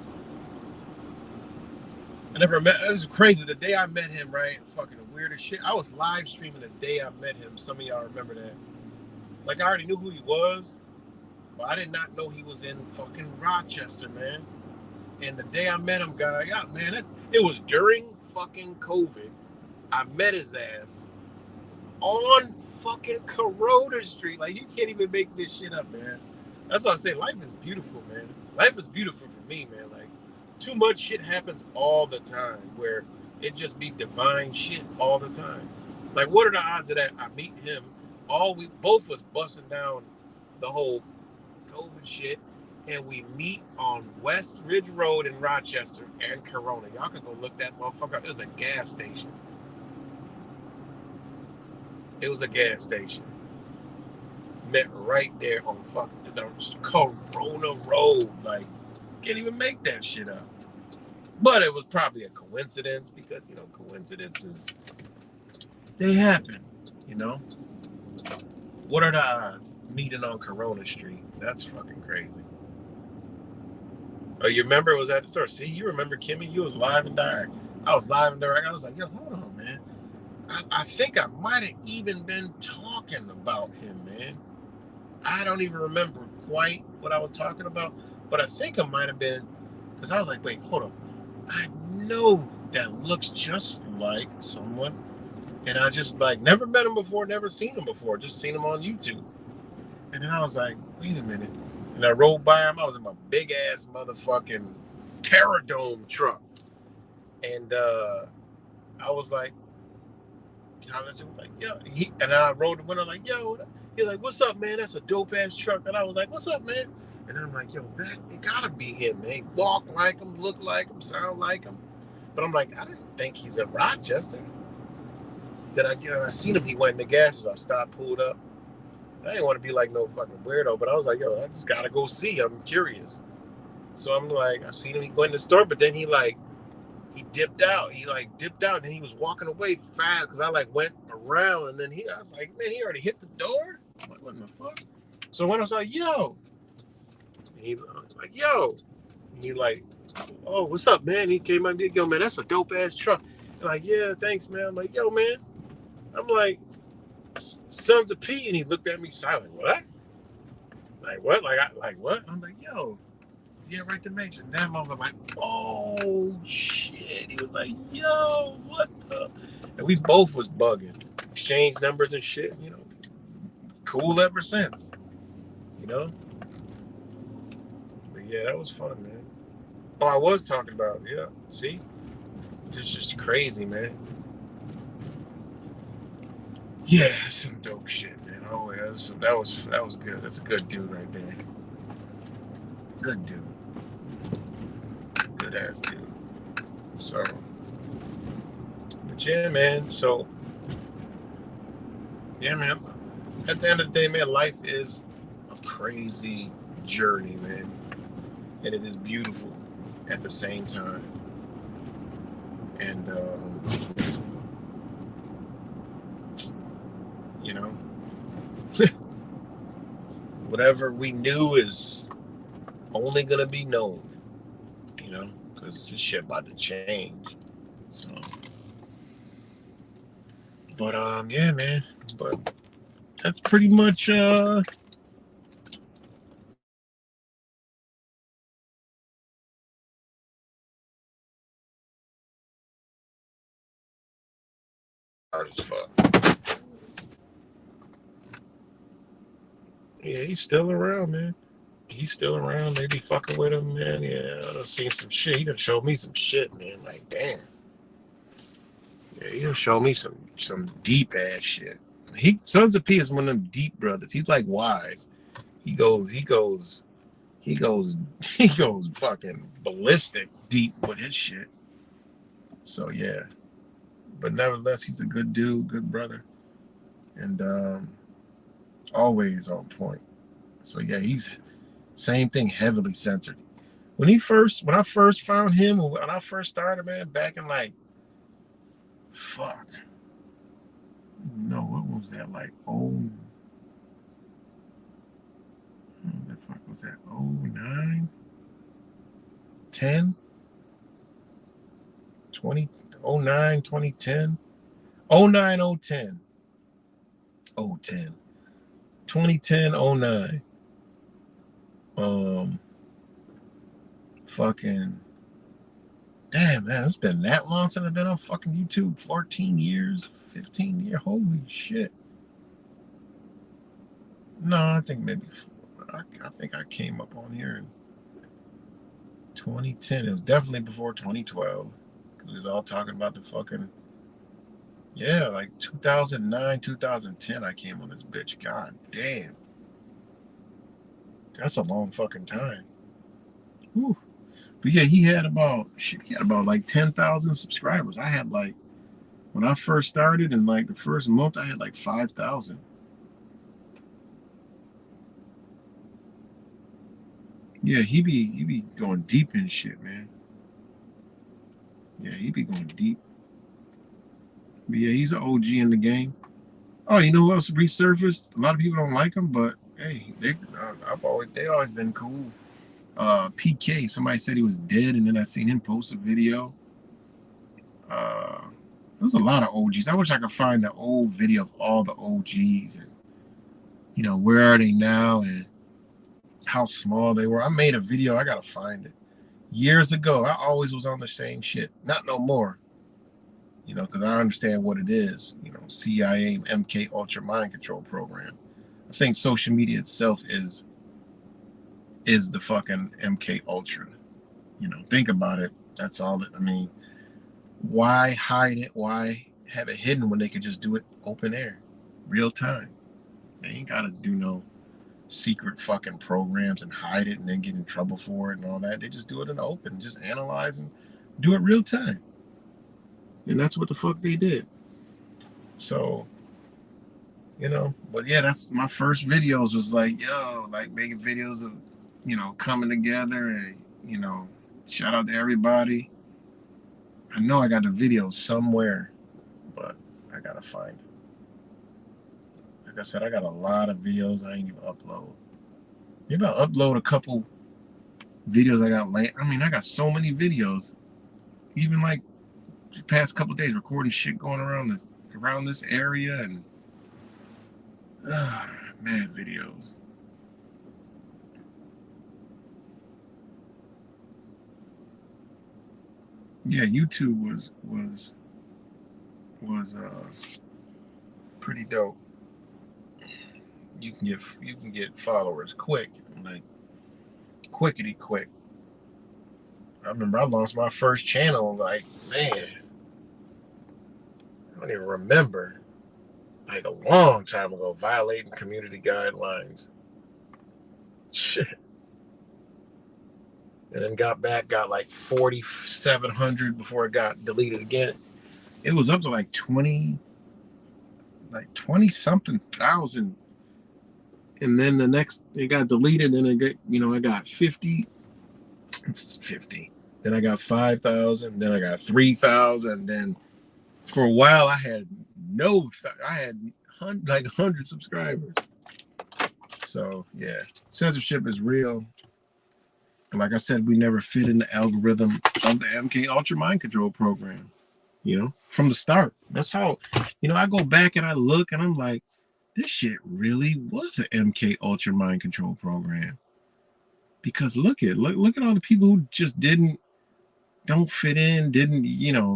I never met. This is crazy. The day I met him, right? Fucking the weirdest shit. I was live streaming the day I met him. Some of y'all remember that. Like I already knew who he was, but I did not know he was in fucking Rochester, man. And the day I met him, guy, yeah, man, it was during fucking COVID. I met his ass on fucking Corona Street. Like, you can't even make this shit up, man. That's why I say life is beautiful, man. Life is beautiful for me, man. Like, too much shit happens all the time where it just be divine shit all the time. Like, what are the odds of that? I meet him, both was busting down the whole COVID shit. And we meet on West Ridge Road in Rochester and Corona. Y'all can go look that motherfucker up. It was a gas station. It was a gas station. Met right there on fucking the Corona Road. Like, can't even make that shit up. But it was probably a coincidence because, you know, coincidences, they happen, you know? What are the odds? Meeting on Corona Street. That's fucking crazy. Oh, you remember it was at the store? See, you remember Kimmy? You was live and direct. I was live and direct. I was like, yo, hold on, man. I think I might have even been talking about him, man. I don't even remember quite what I was talking about, but I think I might have been, because I was like, wait, hold on. I know that looks just like someone, and I just like never met him before, never seen him before, just seen him on YouTube. And then I was like, wait a minute. And I rolled by him. I was in my big ass motherfucking Terradome truck. And I was like, yo. And I rolled the window like, yo. He's like, what's up, man? That's a dope ass truck. And I was like, what's up, man? And then I'm like, yo, it gotta be him, man. Walk like him, look like him, sound like him. But I'm like, I didn't think he's in Rochester. Then I seen him. He went in the gas. So I stopped, pulled up. I didn't want to be like no fucking weirdo, but I was like, yo, I just gotta go see. I'm curious. So I'm like, I seen him. He go in the store, but then he dipped out. He dipped out, and then he was walking away fast because I went around, and then I was like, man, he already hit the door. I'm like, what in the fuck? So when I was like, yo, he was like, yo, and he like, oh, what's up, man? He came up, yo, man, that's a dope ass truck. And like, yeah, thanks, man. I'm like, yo, man. I'm like, Sons of P, and he looked at me silent. What? Like what? Like what? I'm like, yo, yeah, right the major. And that motherfucker like, oh shit. He was like, yo, what the? And we both was bugging, exchange numbers and shit. You know, cool ever since. You know. But yeah, that was fun, man. Oh, I was talking about, yeah. See, this is just crazy, man. Yeah, some dope shit, man. Oh yeah, that was good. That's a good dude right there. Good dude. Good ass dude. So, but yeah, man. So, yeah, man. At the end of the day, man, life is a crazy journey, man, and it is beautiful at the same time. And you know, whatever we knew is only gonna be known. You know, because this shit about to change. So, but yeah, man. But that's pretty much hard as fuck. Yeah, he's still around, man. He's still around. They be fucking with him, man. Yeah, I done seen some shit. He done showed me some shit, man. Like, damn. Yeah, he done showed me some deep ass shit. Sons of P is one of them deep brothers. He's like wise. He goes, he goes, he goes, he goes fucking ballistic deep with his shit. So yeah. But nevertheless, he's a good dude, good brother. And always on point. So yeah, he's same thing, heavily censored. When I first found him, when I first started, man, back in like, fuck, no, what was that like? Oh, what the fuck was that? Oh 09, 10, 20, oh 09, 2010, oh 09, oh 10, oh 10, 2010, oh 09. Fucking, damn, man, it's been that long since I've been on fucking YouTube. 14 years, 15 years. Holy shit. No, I think maybe, I think I came up on here in 2010. It was definitely before 2012. Because we was all talking about the fucking, yeah, like 2009, 2010, I came on this bitch. God damn. That's a long fucking time. Whew. But yeah, he had about like 10,000 subscribers. I had like, when I first started in like the first month, I had like 5,000. Yeah, he be going deep in shit, man. Yeah, he be going deep. But yeah, he's an OG in the game. Oh, you know who else resurfaced? A lot of people don't like him, but hey, they always been cool. PK, somebody said he was dead, and then I seen him post a video. Uh, there's a lot of OGs. I wish I could find the old video of all the OGs, and where are they now and how small they were. I made a video. I gotta find it. Years ago, I always was on the same shit. Not no more. Because I understand what it is. CIA and MK Ultra mind control program. I think social media itself is the fucking MK Ultra. Think about it. That's all I mean, why hide it? Why have it hidden when they could just do it open air, real time? They ain't gotta do no secret fucking programs and hide it and then get in trouble for it and all that. They just do it in the open, just analyze and do it real time. And that's what the fuck they did. So, but yeah, that's my first videos was like, yo, like making videos of, coming together and, shout out to everybody. I know I got the video somewhere, but I gotta find it. Like I said, I got a lot of videos I ain't even upload. Maybe I'll upload a couple videos I got late. I mean, I got so many videos. Even like the past couple days recording shit going around this area and mad videos. Yeah, YouTube was pretty dope. You can get followers quick, like quickety quick. I remember I lost my first channel, like, man, I don't even remember. Like a long time ago, violating community guidelines. Shit. And then got like 4,700 before it got deleted again. It was up to like 20 something thousand. And then the next it got deleted, then I got 50. It's 50. Then I got 5,000, then I got 3,000, then for a while I had I had like 100 subscribers. So yeah, censorship is real. And like I said, we never fit in the algorithm of the MK Ultra Mind Control program. From the start. That's how, I go back and I look and I'm like, this shit really was an MK Ultra Mind Control program. Because look at all the people who just don't fit in, didn't,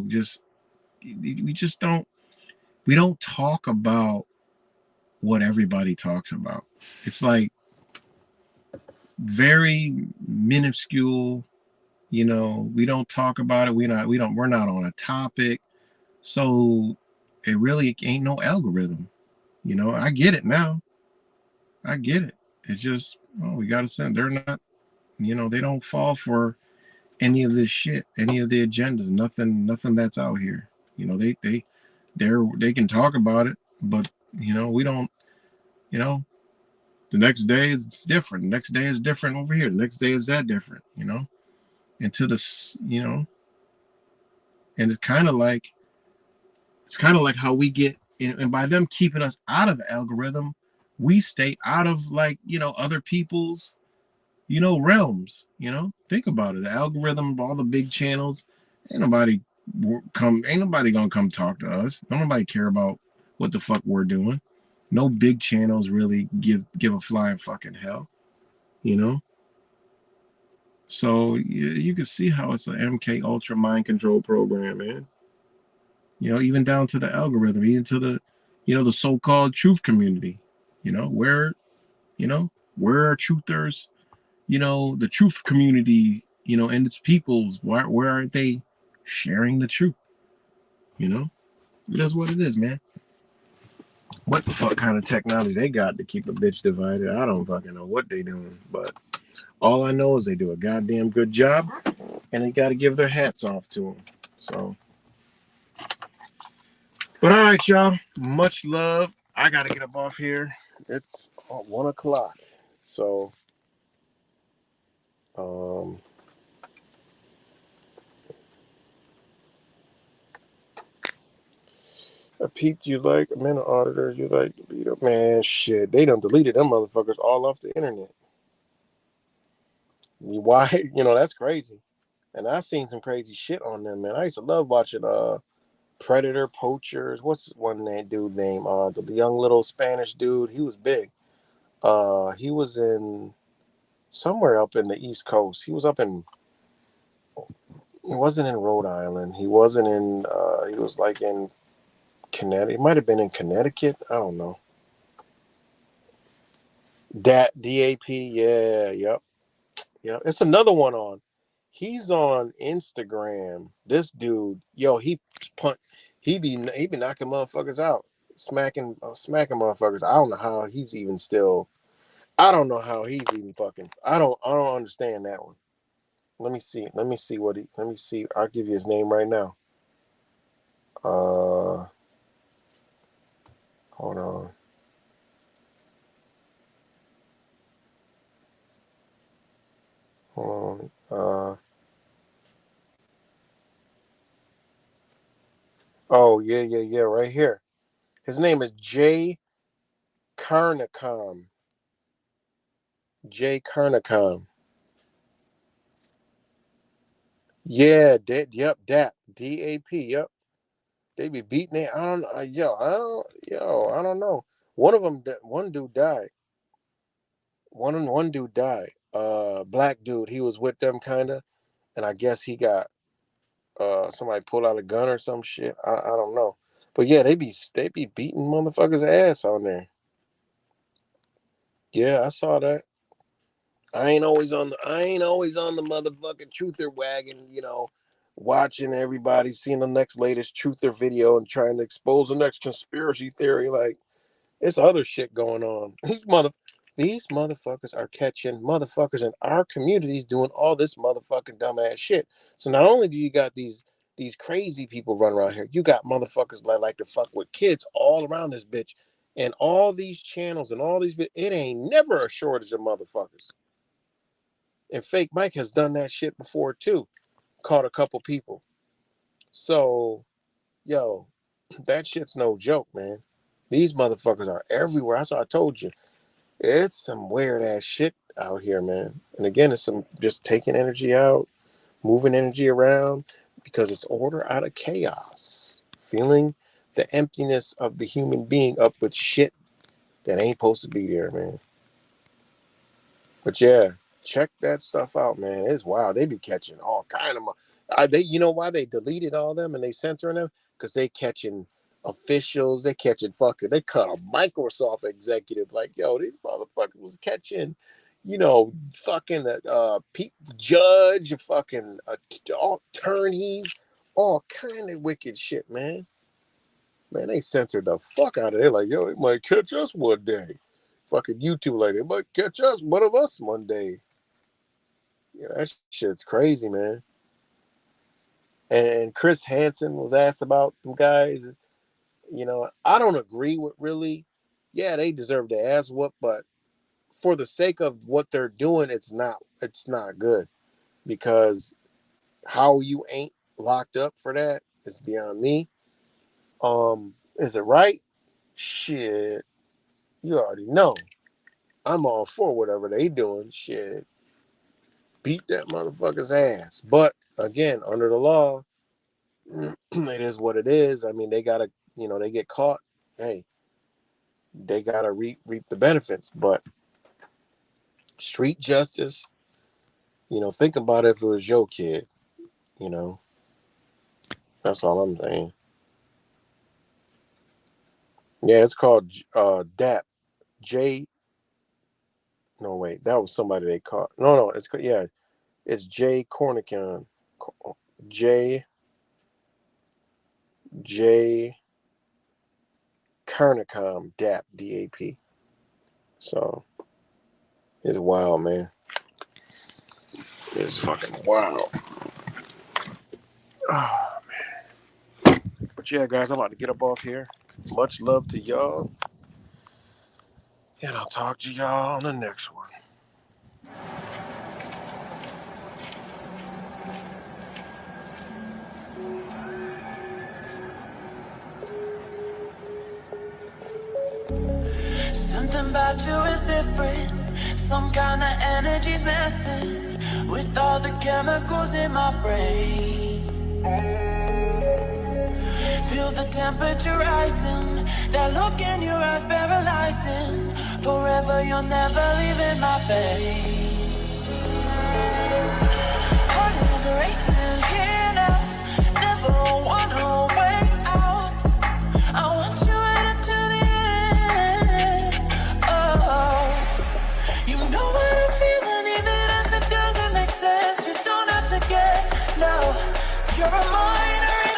just we just we don't talk about what everybody talks about. It's like very minuscule, we don't talk about it. We're not on a topic. So it really ain't no algorithm. I get it now. I get it. It's just, we got to send. They're not, they don't fall for any of this shit, any of the agendas, nothing that's out here. They can talk about it, but we don't. You know, the next day it's different. The next day is different over here. The next day is that different. And to this, and it's kind of like how we get, and by them keeping us out of the algorithm, we stay out of like other people's realms. Think about it. The algorithm of all the big channels, ain't nobody ain't nobody gonna come talk to us. Don't nobody care about what the fuck we're doing. No big channels really give a flying fucking hell. you know so you can see how it's an MK Ultra mind control program, man. Even down to the algorithm, even to the so-called truth community. Where where are truthers, the truth community, and its peoples, where aren't they sharing the truth? That's what it is, man. What the fuck kind of technology they got to keep a bitch divided? I don't fucking know what they doing, but all I know is they do a goddamn good job, and they got to give their hats off to them. So, but all right, y'all. Much love. I got to get up off here. It's 1 o'clock. So, um, I peeped you like a man auditor. You like to beat up, man. Shit, they done deleted them motherfuckers all off the internet. Why? That's crazy. And I seen some crazy shit on them, man. I used to love watching Predator, Poachers. What's one that dude name? The young little Spanish dude. He was big. He was in somewhere up in the East Coast. He was up in. He wasn't in Rhode Island. He wasn't in. He was like in Connecticut. He might have been in Connecticut. I don't know. DAP. Yeah. Yep. Yep. It's another one on. He's on Instagram. This dude, yo, he be knocking motherfuckers out, smacking motherfuckers. I don't know how he's even still. I don't know how he's even fucking. I don't understand that one. Let me see. Let me see what he. Let me see. I'll give you his name right now. Hold on. Hold on. Oh yeah. Right here. His name is Jay Karnacom. Jay Karnacom. Yeah, yep, DAP, yep. They be beating it. I don't know. I don't know. One of them, one dude died. One dude died. Black dude. He was with them kind of, and I guess he got. somebody pull out a gun or some shit. I don't know. But yeah, they be beating motherfuckers' ass on there. Yeah, I saw that. I ain't always on the motherfucking truther wagon, watching everybody seeing the next latest truther video and trying to expose the next conspiracy theory. Like, it's other shit going on. These motherfuckers are catching motherfuckers in our communities doing all this motherfucking dumbass shit. So not only do you got these crazy people running around here, you got motherfuckers that like to fuck with kids all around this bitch. And all these channels and all these, it ain't never a shortage of motherfuckers. And Fake Mike has done that shit before too. Caught a couple people. So, yo, that shit's no joke, man. These motherfuckers are everywhere. That's what I told you. It's some weird ass shit out here, man. And again, it's some just taking energy out, moving energy around because it's order out of chaos. Feeling the emptiness of the human being up with shit that ain't supposed to be there, man. But yeah, check that stuff out, man. It's wild. They be catching all kind of. You know why they deleted all them and they censoring them? Because they catching officials. They catching fucking. They cut a Microsoft executive like, yo, these motherfuckers was catching, fucking judge, fucking attorneys, all kind of wicked shit, man. Man, they censored the fuck out of it. Like, yo, they might catch us one day. Fucking YouTube, like, they might catch us, one of us one day. Yeah, that shit's crazy, man. And Chris Hansen was asked about them guys. I don't agree with really. Yeah, they deserve the ass whoop, but for the sake of what they're doing, it's not good. Because how you ain't locked up for that is beyond me. Is it right? Shit. You already know. I'm all for whatever they doing. Shit. Beat that motherfucker's ass. But again, under the law, it is what it is. I mean, they gotta, they get caught. Hey, they gotta reap the benefits. But street justice, think about it if it was your kid. That's all I'm saying. Yeah, it's called DAP. No, wait, that was somebody they caught. No, it's Jay Cornicon. Jay Carnicom, DAP, DAP. So, it's wild, man. It's fucking wild. Oh, man. But yeah, guys, I'm about to get up off here. Much love to y'all. And I'll talk to y'all on the next one. Something about you is different. Some kind of energy's messing with all the chemicals in my brain. Feel the temperature rising. That look in your eyes paralyzing. Forever you're never leaving my face. Heart is racing here now. Never wanna wait out. I want you right up to the end. Oh, you know what I'm feeling, even if it doesn't make sense. You don't have to guess. No, you're a mind reader.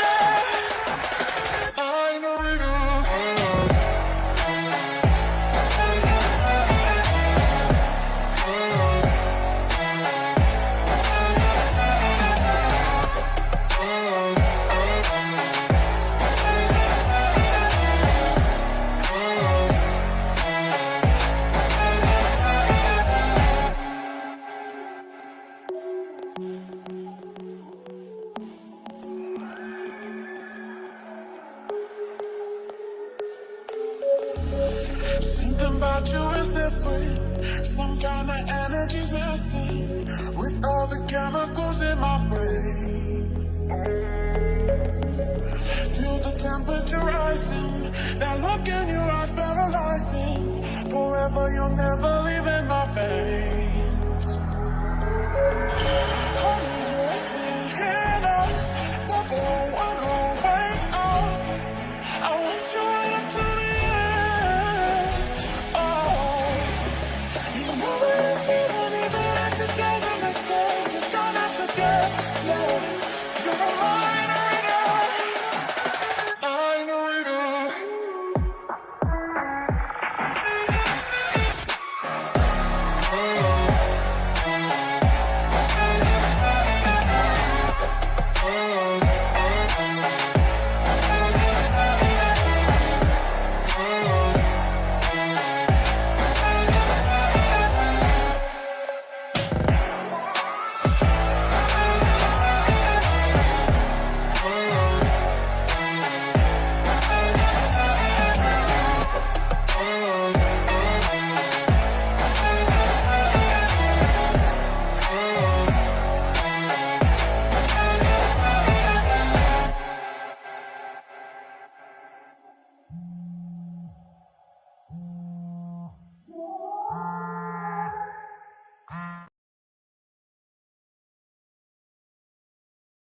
Something about you is different. Some kind of energy's messing with all the chemicals in my brain. Feel the temperature rising. That look in your eyes paralyzing. Forever you'll never leave in my face.